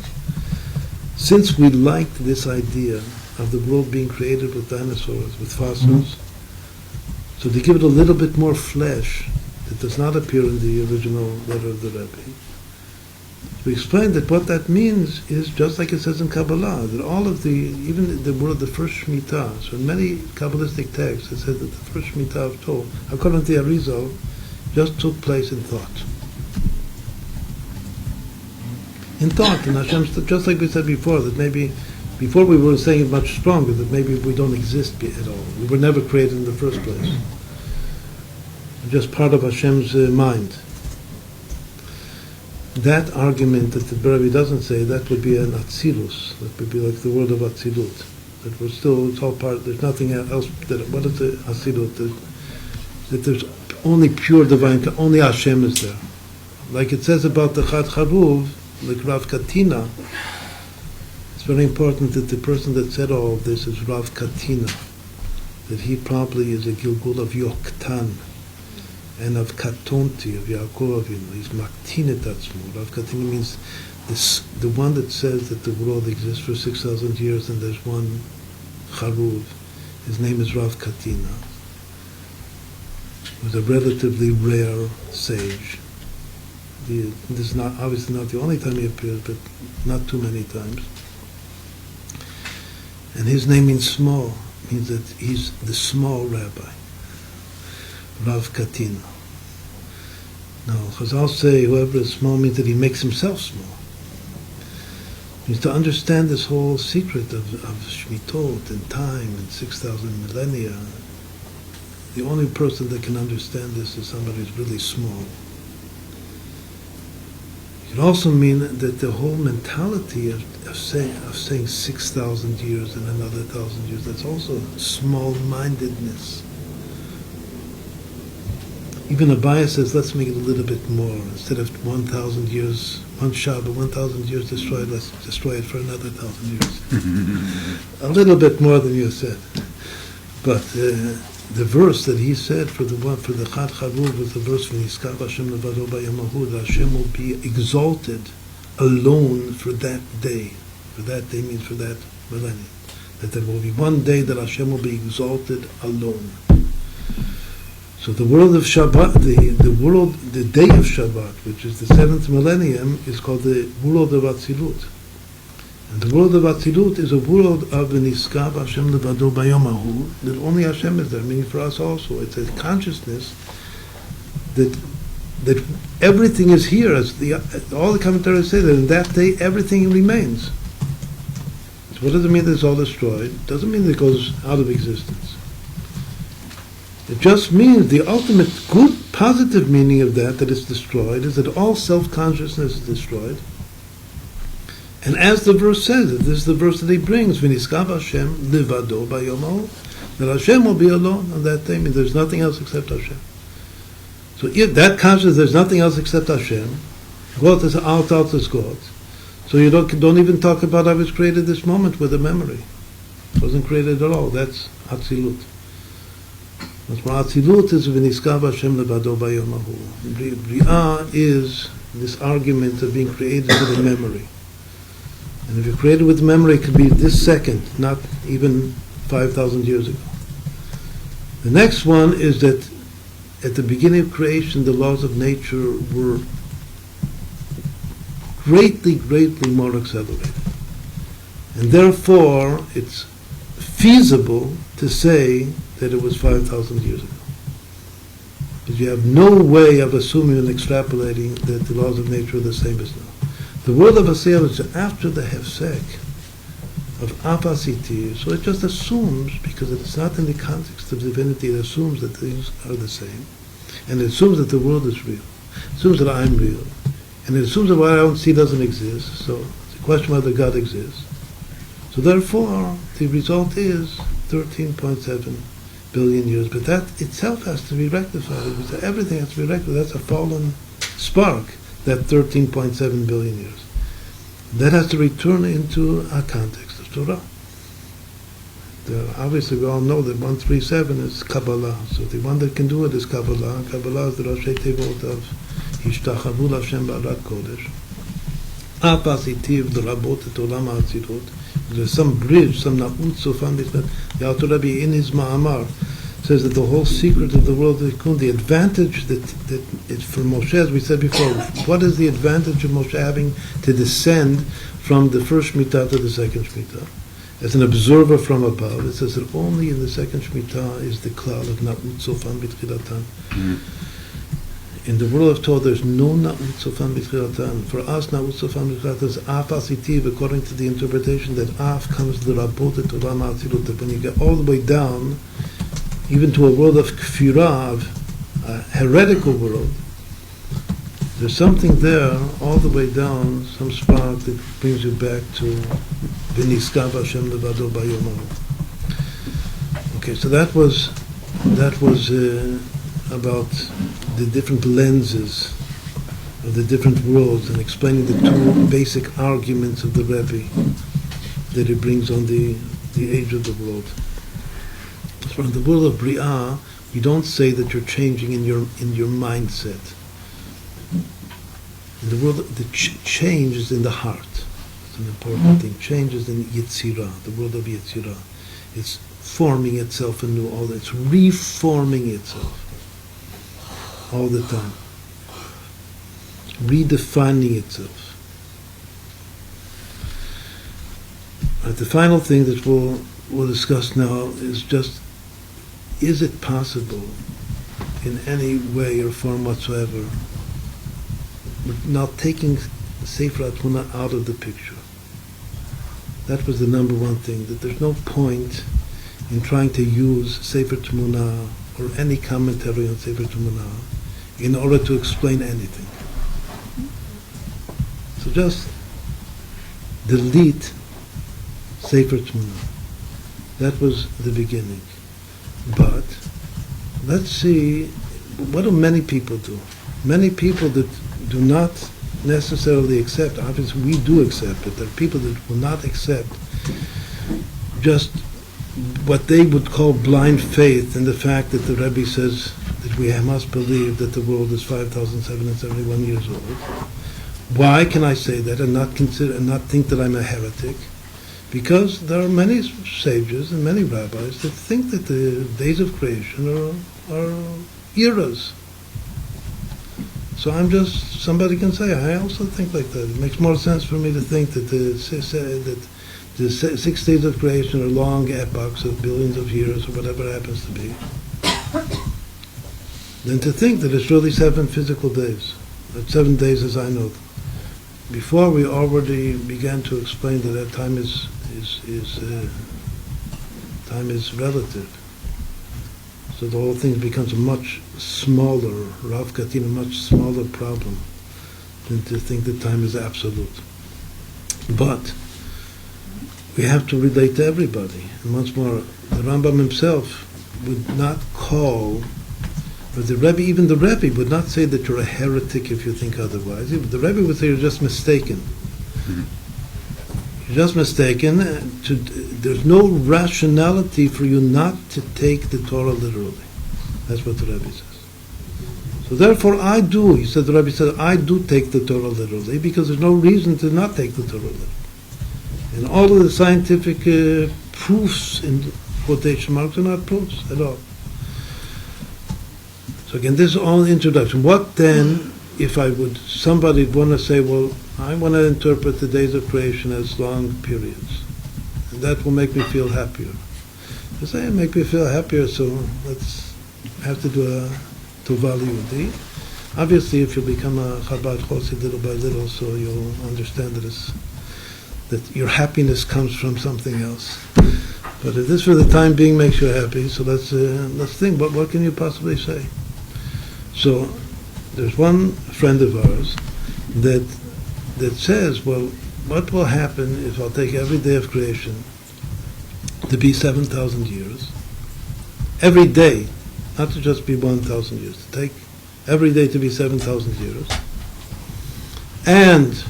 Since we liked this idea of the world being created with dinosaurs, with fossils, so to give it a little bit more flesh that does not appear in the original letter of the Rebbe, we explained that what that means is just like it says in Kabbalah, that all of even the word, the first Shemitah, so in many Kabbalistic texts it says that the first Shemitah of Tov, according to the Arizal, just took place in thought. In thought, and Hashem, just like we said before, that maybe Before we were saying it much stronger, that maybe we don't exist at all. We were never created in the first place. We're just part of Hashem's mind. That argument that the Rebbe doesn't say, that would be an atzilus. That would be like the word of atzilut. That we're still, it's all part, there's nothing else. What is the atzilut? That there's only pure divine, only Hashem is there. Like it says about the Chad Charuv, like Rav Katina, it's very important that the person that said all of this is Rav Katina, that he probably is a Gilgul of Yoktan and of Katonti, of Yaakov Avinu. He's Maktinet Atzmo. Rav Katina means this, the one that says that the world exists for 6,000 years and there's one Charuv. His name is Rav Katina. He was a relatively rare sage. This is not obviously not the only time he appears, but not too many times. And his name means small, means that he's the small rabbi, Rav Katina. Now, Chazal say whoever is small means that he makes himself small. Means to understand this whole secret of Shmitot and time and 6,000 millennia, the only person that can understand this is somebody who's really small. It could also mean that the whole mentality of saying 6,000 years and another 1,000 years, that's also small-mindedness. Even Abaya says, let's make it a little bit more. Instead of 1,000 years, one Shabbat, 1,000 years destroyed, let's destroy it for another 1,000 years. A little bit more than you said. But the verse that he said for the Chad Charuv was the verse when Yiskav Hashem levado b'yamahu, that Hashem will be exalted alone for that day. For that day means for that millennium. That there will be one day that Hashem will be exalted alone. So the world of Shabbat, the day of Shabbat, which is the 7th millennium, is called the world of Atzilut. And the world of Atzilut is a world of Niskav Hashem levado b'yamahu, that only Hashem is there, meaning for us also. It's a consciousness that everything is here. As all the commentators say that in that day everything remains. So what does it mean that it's all destroyed? It doesn't mean that it goes out of existence. It just means the ultimate good, positive meaning of that it's destroyed, is that all self-consciousness is destroyed. And as the verse says, this is the verse that he brings, V'niskav Hashem levado b'yomahu, that Hashem will be alone on that day. I mean, there's nothing else except Hashem. So if that consciousness, there's nothing else except Hashem, God is out is God. So you don't even talk about how it's created this moment with a memory. It wasn't created at all. That's Atzilut. That's why Atzilut is V'niskav Hashem levado b'yomahu. Bria is this argument of being created with a memory. And if you're created with memory, it could be this second, not even 5,000 years ago. The next one is that at the beginning of creation, the laws of nature were greatly, greatly more accelerated. And therefore, it's feasible to say that it was 5,000 years ago. Because you have no way of assuming and extrapolating that the laws of nature are the same as now. The word of Asiyah is after the hefsek of apasiti, so it just assumes, because it's not in the context of divinity, it assumes that things are the same, and it assumes that the world is real, it assumes that I'm real, and it assumes that what I don't see doesn't exist, so it's a question whether God exists. So therefore, the result is 13.7 billion years, but that itself has to be rectified, because everything has to be rectified. That's a fallen spark, that 13.7 billion years. That has to return into a context of Torah. Obviously, we all know that 137 is Kabbalah. So the one that can do it is Kabbalah. Kabbalah is the Rashi Tevot of Hishtachavu L'Hashem Ba'arat Kodesh. Apasitiv D'Rabot Et Olam HaAtzilut. There's some bridge, some na'ut sofan. The Alter Rebbe in his Ma'amar says that the whole secret of the world of Tikkun, the advantage that it's for Moshe, as we said before, what is the advantage of Moshe having to descend from the first Shemitah to the second Shemitah? As an observer from above, it says that only in the second Shemitah is the cloud of Na'ut Sofan B'Tchilatan. In the world of Torah, there's no na'ut sofan b'tchilatan. For us, na'ut sofan b'tchilatan is af asitiv, according to the interpretation that af comes to the rabot et olam ha'atzilut. That when you get all the way down, even to a world of kfirah, of a heretical world, there's something there, all the way down, some spark that brings you back to v'niskav Hashem levado bayom ha'hu. Okay, so that was about the different lenses of the different worlds and explaining the two basic arguments of the Rebbe that he brings on the age of the world. So in the world of Bri'ah, you don't say that you're changing in your mindset. In the world, the change is in the heart. It's an important thing. Change is in Yetzirah, the world of Yetzirah. It's forming itself anew, it's reforming itself all the time, redefining itself. Right, the final thing that we'll discuss now is just, is it possible in any way or form whatsoever, not taking Sefer HaTmuna out of the picture? That was the number one thing, that there's no point in trying to use Sefer Tmuna or any commentary on Sefer Tmuna in order to explain anything. So just delete Sefer Tmuna. That was the beginning. But let's see, what do many people do? Many people that do not necessarily accept, obviously we do accept it, there are people that will not accept just what they would call blind faith in the fact that the Rebbe says that we must believe that the world is 5,771 years old. Why can I say that and not think that I'm a heretic? Because there are many sages and many rabbis that think that the days of creation are eras. So I'm just, somebody can say, I also think like that. It makes more sense for me to think that the 6 days of creation are long epochs of billions of years or whatever it happens to be, than to think that it's really 7 physical days. 7 days as I know them. Before we already began to explain that time is relative. So the whole thing becomes a much smaller, Rav Katin, a much smaller problem than to think that time is absolute. But we have to relate to everybody. And once more, the Rambam himself would not call, or the Rebbe, even the Rebbe would not say that you're a heretic if you think otherwise. The Rebbe would say you're just mistaken. Mm-hmm. You're just mistaken. There's no rationality for you not to take the Torah literally. That's what the Rebbe says. So therefore the Rebbe said, I do take the Torah literally because there's no reason to not take the Torah literally. And all of the scientific proofs in quotation marks are not proofs at all. So again, this is all introduction. What then, if somebody would want to say, well, I want to interpret the days of creation as long periods, and that will make me feel happier. I say, make me feel happier, so let's have to do a tova liyudi. Obviously, if you become a Chabad Chosid little by little, so you'll understand that your happiness comes from something else. But if this for the time being makes you happy, so let's think, but what can you possibly say? So there's one friend of ours that says, well, what will happen if I'll take every day of creation to be 7,000 years? Every day, not to just be 1,000 years, to take every day to be 7,000 years. And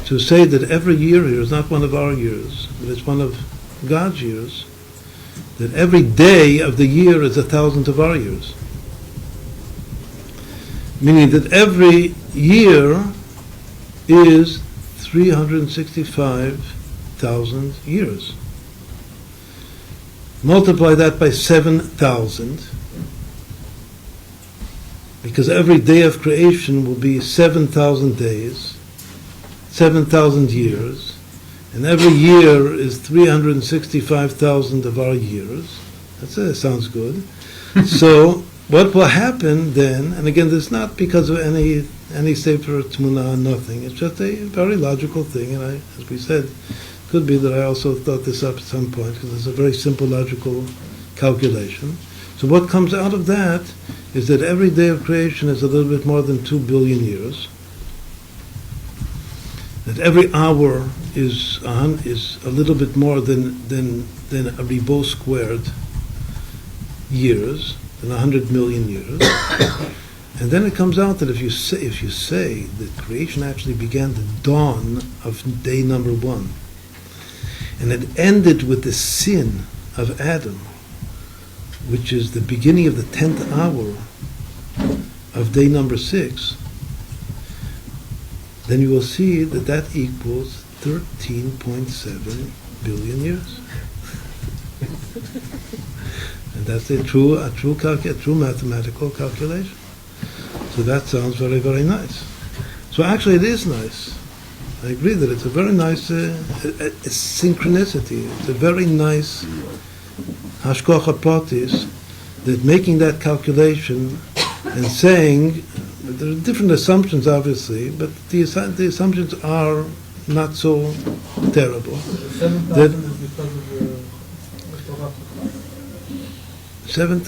to say that every year here is not one of our years, but it's one of God's years, that every day of the year is 1,000 of our years. Meaning that every year is 365,000 years. Multiply that by 7,000, because every day of creation will be 7,000 days, 7,000 years, and every year is 365,000 of our years. That sounds good. So what will happen then, and again, this is not because of any sefer tmuna, nothing. It's just a very logical thing, and as we said, it could be that I also thought this up at some point, because it's a very simple logical calculation. So what comes out of that is that every day of creation is a little bit more than 2 billion years. That every hour is a little bit more than a ribot squared years, than 100 million years. And then it comes out that if you say that creation actually began the dawn of day number 1, and it ended with the sin of Adam, which is the beginning of the 10th hour of day number 6, then you will see that that equals 13.7 billion years. And that's a true mathematical calculation. So that sounds very, very nice. So actually it is nice. I agree that it's a very nice synchronicity. It's a very nice hashkocha pratis, that making that calculation and saying, there are different assumptions obviously, but the assumptions are not so terrible. 7,000 That- is because of the Torah. Seventh,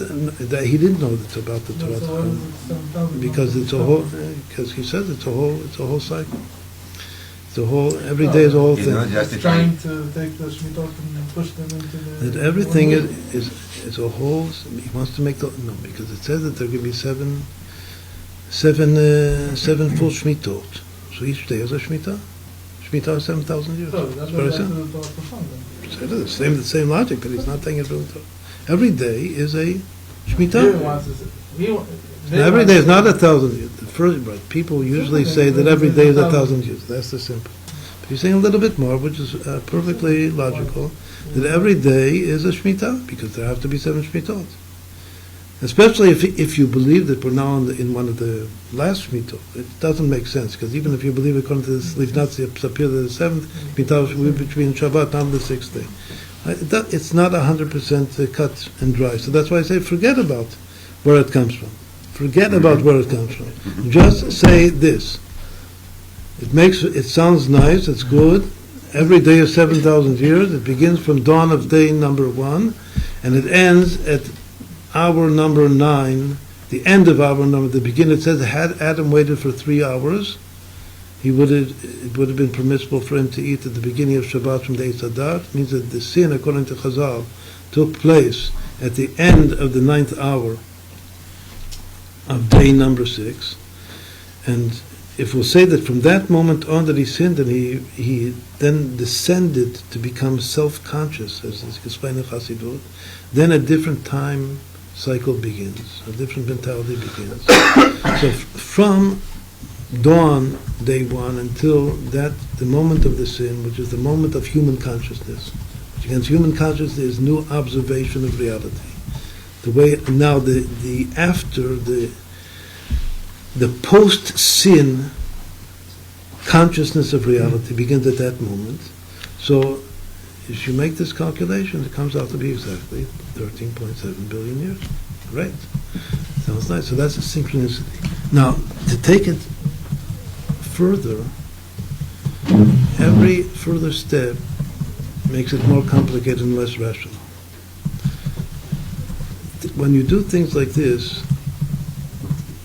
he didn't know it's about the No, Torah. so why is it 7,000? Because it's a whole, because he says it's a whole cycle. It's a whole, every day is a whole You know, thing. just It's trying to take the Shemitot and push them into the... That everything is a whole, he wants to make no, because it says that there could be seven full Shmitot. So each day is a Shemitah. Shemitah is 7,000 years. So that's It's very what simple. the Torah profound then. So it is the same logic, but he's not taking it from the Torah. Every day is a He Shemitah. wants to say- he wa- they Now, every want day to is say- not 1,000 years. The first, right, people usually say that every day is 1,000 years. That's the simple. But he's saying a little bit more, which is perfectly logical, that every day is a Shemitah, because there have to be 7 Shemitot. Especially if you believe that we're now in one of the last Shemitot. It doesn't make sense, because even if you believe according to this Livnat Sapir, the 7th Shemitah will be between Shabbat and the 6th day. It's not 100% cut and dry. So that's why I say forget about where it comes from. Forget about where it comes from. Just say this. It sounds nice, it's good. Every day is 7,000 years. It begins from dawn of day number 1, and it ends at hour number 9, the end of hour number, the beginning. It says, had Adam waited for 3 hours, it would have been permissible for him to eat at the beginning of Shabbat from the Eitz Hadat. It means that the sin, according to Chazal, took place at the end of the 9th hour of day number 6. And if we'll say that from that moment on that he sinned, and he then descended to become self-conscious, as is explained in Hasidut, then a different time cycle begins, a different mentality begins. So from dawn, day 1, until the moment of the sin, which is the moment of human consciousness, which against human consciousness is new observation of reality. The way now the post-sin consciousness of reality begins at that moment. So if you make this calculation, it comes out to be exactly 13.7 billion years. Great. Sounds nice. So that's a synchronicity. Now, to take it further, every further step makes it more complicated and less rational. When you do things like this,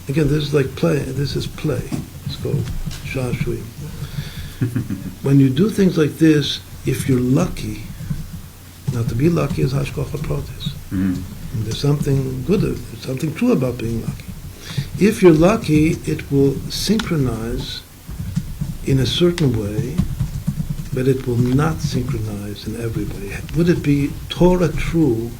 again, this is like play. This is play. It's called shashui. When you do things like this, if you're lucky, now to be lucky is hashkocha pratis. There's something good, there's something true about being lucky. If you're lucky, it will synchronize in a certain way, but it will not synchronize in every way. Would it be Torah true?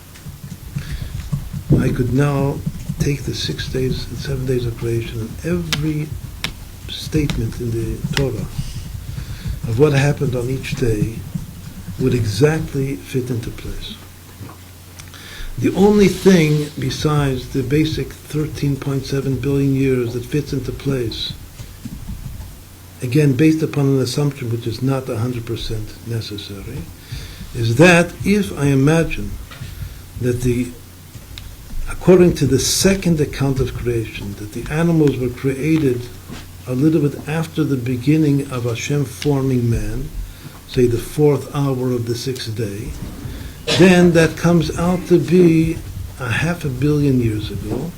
I could now take the 6 days and 7 days of creation, and every statement in the Torah of what happened on each day would exactly fit into place. The only thing besides the basic 13.7 billion years that fits into place, again based upon an assumption which is not 100% necessary, is that if I imagine that the according to the second account of creation, that the animals were created a little bit after the beginning of Hashem forming man, say the 4th hour of the 6th day, then that comes out to be 500 million years ago,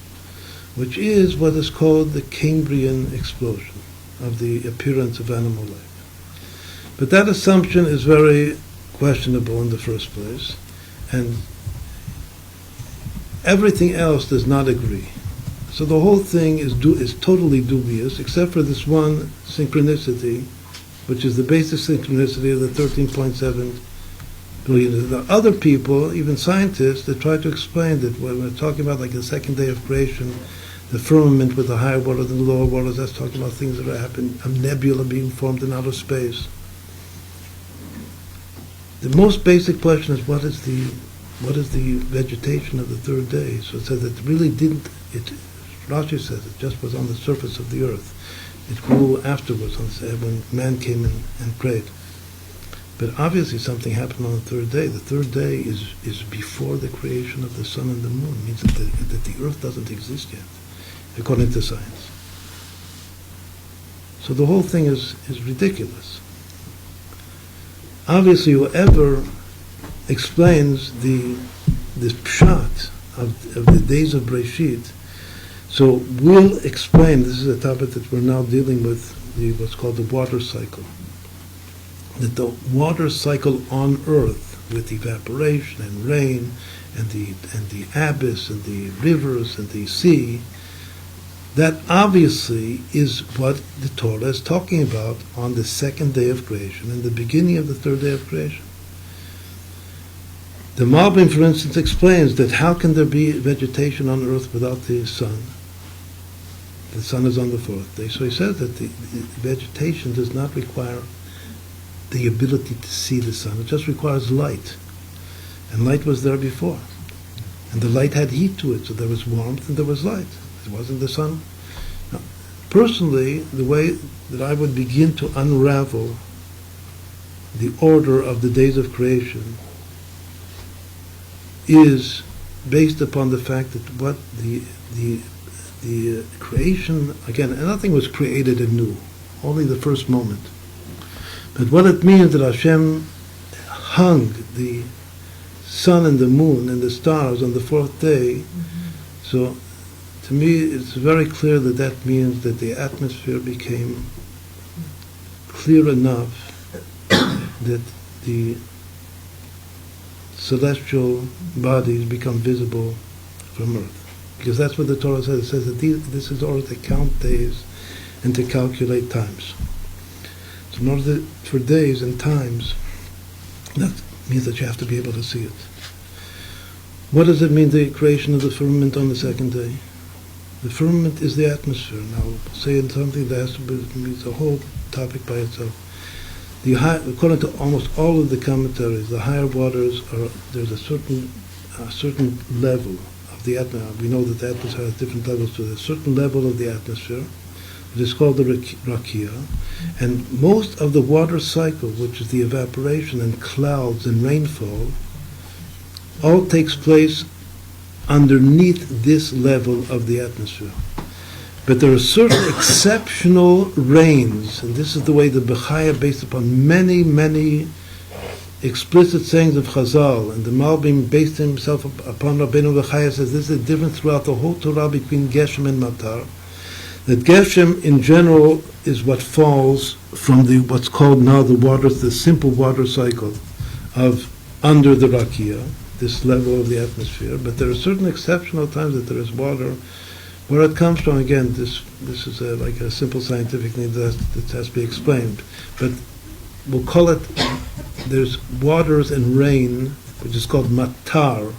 which is what is called the Cambrian explosion of the appearance of animal life. But that assumption is very questionable in the first place, and everything else does not agree. So the whole thing is totally dubious, except for this one synchronicity, which is the basic synchronicity of the 13.7 billion. There are other people, even scientists, that try to explain that when we're talking about like the second day of creation, the firmament with the higher waters and the lower waters, that's talking about things that are happening, a nebula being formed in outer space. The most basic question is what is the vegetation of the third day? So it says it really didn't, Rashi says it just was on the surface of the earth. It grew afterwards when man came in and prayed. But obviously something happened on the third day. The third day is before the creation of the sun and the moon. It means that the earth doesn't exist yet, according to science. So the whole thing is ridiculous. Obviously, whoever explains the pshat of the days of Breshit, so we'll explain, this is a topic that we're now dealing with, what's called the water cycle. That the water cycle on earth, with evaporation and rain and the abyss and the rivers and the sea, that obviously is what the Torah is talking about on the second day of creation and the beginning of the third day of creation. The Malbim, for instance, explains that how can there be vegetation on earth without the sun? The sun is on the 4th day. So he says that the vegetation does not require the ability to see the sun. It just requires light. And light was there before. And the light had heat to it, so there was warmth and there was light. It wasn't the sun. Now, personally, the way that I would begin to unravel the order of the days of creation is based upon the fact that what the creation, again, nothing was created anew, only the first moment. But what it means that Hashem hung the sun and the moon and the stars on the 4th day, so to me it's very clear that that means that the atmosphere became clear enough that the celestial bodies become visible from earth. Because that's what the Torah says. It says that this is in order to count days and to calculate times. So in order for days and times, that means that you have to be able to see it. What does it mean, the creation of the firmament on the second day? The firmament is the atmosphere. Now, we'll say something that has to be, it's a whole topic by itself. According to almost all of the commentaries, the higher waters there's a certain level of the atmosphere. We know that the atmosphere has different levels to a certain level of the atmosphere. It is called the rakia, and most of the water cycle, which is the evaporation and clouds and rainfall, all takes place underneath this level of the atmosphere. But there are certain exceptional rains, and this is the way the Bechaya, based upon many, many explicit sayings of Chazal, and the Malbim based himself upon Rabbeinu Bechaya, says this is a difference throughout the whole Torah between Geshem and Matar. That Geshem in general is what falls from what's called now the waters, the simple water cycle of under the rakia, this level of the atmosphere. But there are certain exceptional times that there is water. Where it comes from, again, this is like a simple scientific thing that has to be explained. But we'll call it, there's waters and rain, which is called matar,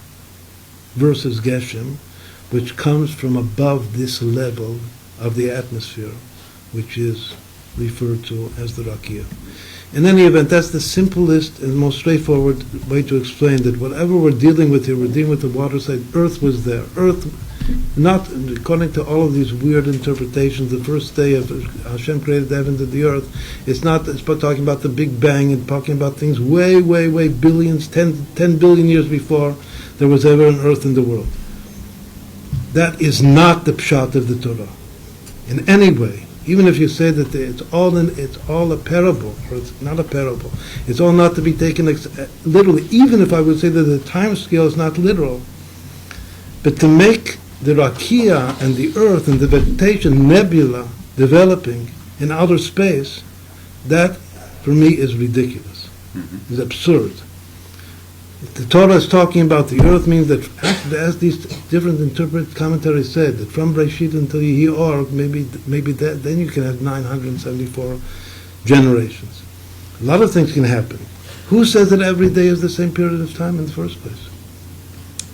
versus geshem, which comes from above this level of the atmosphere, which is referred to as the rakia. In any event, that's the simplest and most straightforward way to explain that whatever we're dealing with here, we're dealing with the water side. Earth was there. Earth, not according to all of these weird interpretations, the first day of Hashem created the heavens and the earth, it's talking about the Big Bang and talking about things way, billions, 10 billion years before there was ever an earth in the world. that is not the pshat of the Torah in any way. Even if you say that it's all a parable, or it's not a parable, it's all not to be taken literally. Even if I would say that the time scale is not literal, but to make the rakia and the earth and the vegetation nebula developing in outer space, that for me is ridiculous. It's absurd. The Torah is talking about the earth means that, as these different interpreted commentaries said, that from Breshit until Yehi Or, maybe that, then you can have 974 generations. A lot of things can happen. Who says that every day is the same period of time in the first place?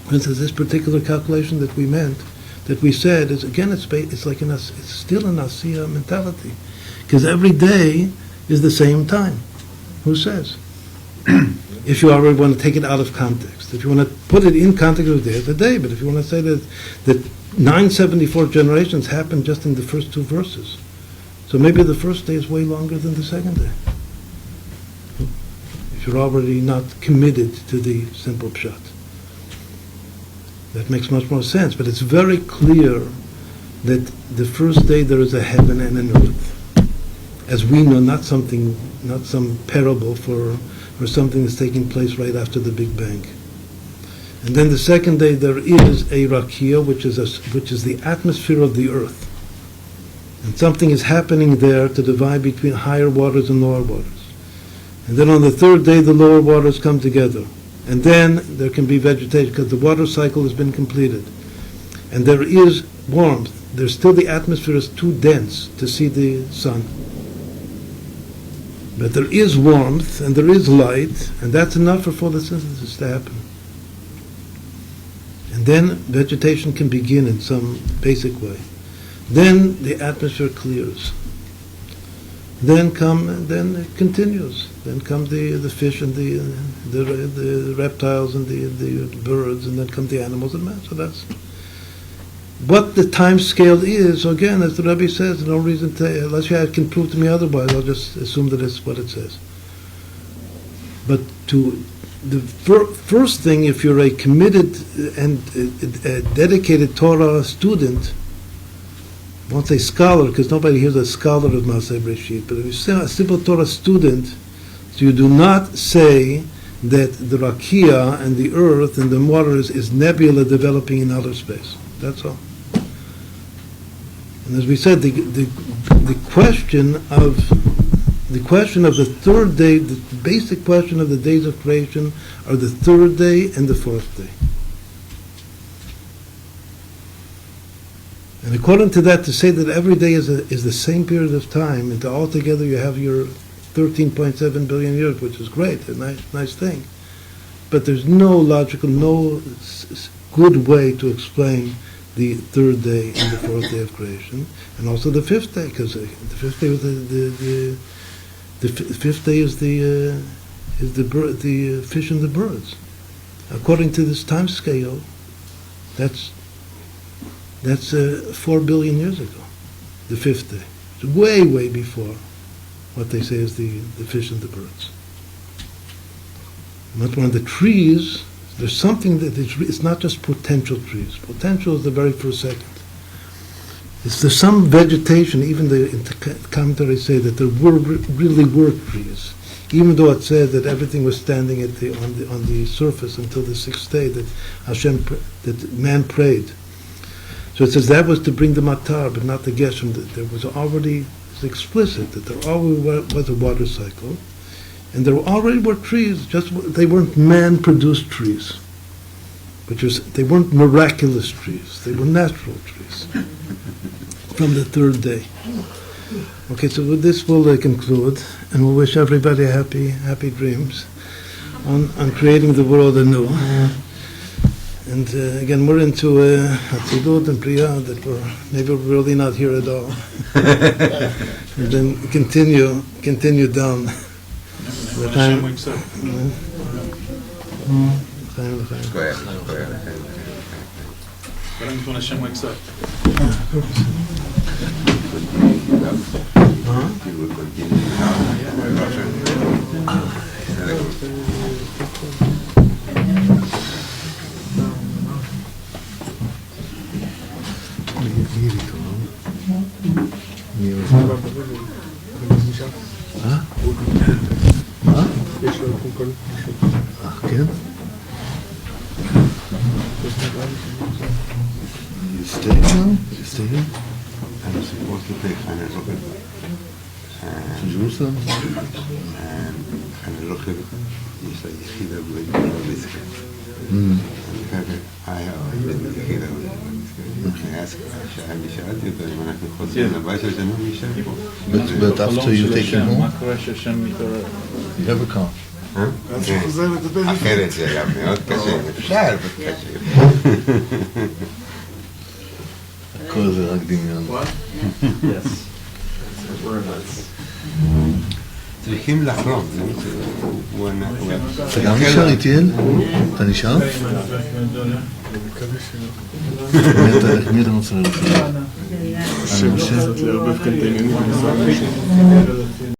For instance, this particular calculation that we meant, that we said, is again, it's like it's still an Asiya mentality, because every day is the same time. Who says? If you already want to take it out of context. If you want to put it in context of day of the day, but if you want to say that 974 generations happened just in the first two verses, so maybe the first day is way longer than the second day. If you're already not committed to the simple pshat. That makes much more sense, but it's very clear that the first day there is a heaven and an earth. As we know, not some parable for something that's taking place right after the Big Bang. And then the second day there is a rakia, which is the atmosphere of the earth. And something is happening there to divide between higher waters and lower waters. And then on the third day the lower waters come together. And then there can be vegetation because the water cycle has been completed. And there is warmth. There's still, the atmosphere is too dense to see the sun. But there is warmth and there is light, and that's enough for photosynthesis to happen. And then vegetation can begin in some basic way. Then the atmosphere clears. Then it continues. Then come the fish and the reptiles and the birds, and then come the animals and man. So that's what the time scale is. So again, as the Rebbe says, no reason to, unless you can prove to me otherwise, I'll just assume that it's what it says. But the first thing, if you're a committed and a dedicated Torah student, I won't say scholar, because nobody here is a scholar of Masei Breshit, but if you're a simple Torah student, so you do not say that the rakia and the earth and the waters is nebula developing in outer space. That's all. And as we said, the question of the third day, the basic question of the days of creation are the third day and the fourth day. And according to that, to say that every day is the same period of time, and altogether you have your 13.7 billion years, which is great, a nice thing. But there's no logical, no good way to explain the third day and the fourth day of creation, and also the fifth day, because the fifth day was the fifth day is the fish and the birds. According to this time scale, that's 4 billion years ago, the fifth day. It's way before what they say is the fish and the birds. Not one of the trees. There's something that it's not just potential trees. Potential is the very first second. There's some vegetation. Even the commentaries say that there really were trees, even though it said that everything was standing on the surface until the sixth day that that man prayed. So it says that was to bring the matar, but not the geshem. That there was already, it's explicit that there already was a water cycle. And there already were trees, just they weren't man-produced trees. But they weren't miraculous trees. They were natural trees from the third day. Okay, so with this we'll conclude, and we'll wish everybody happy dreams on creating the world anew. And again, we're into Hatzidut and Priya that we're maybe really not here at all. And then continue down. Hashem wakes up. What happens when Hashem wakes up? He will continue. You stay now? You stay here? I'm supposed to take Hannah Rocket. To Jerusalem? And Hannah Rocket is a yeshiva with Bitzchak. I have יחידה I asked, שאלתי אותו אם אנחנו חוזרים לבית שלנו משם פה. But after you take him home? מה קורה שהשם מתעורר? You have a car? אחרת זה היה מאוד קשה, אפשר, אבל קשה. הכל זה רק דמיון. Yes. We're nuts. צריכים לחלום, זה הוא אתה גם נשאר איתיאל? אתה נשאר? מי אתה רוצה לראות? אני חושב לערבב כאן את העניינים.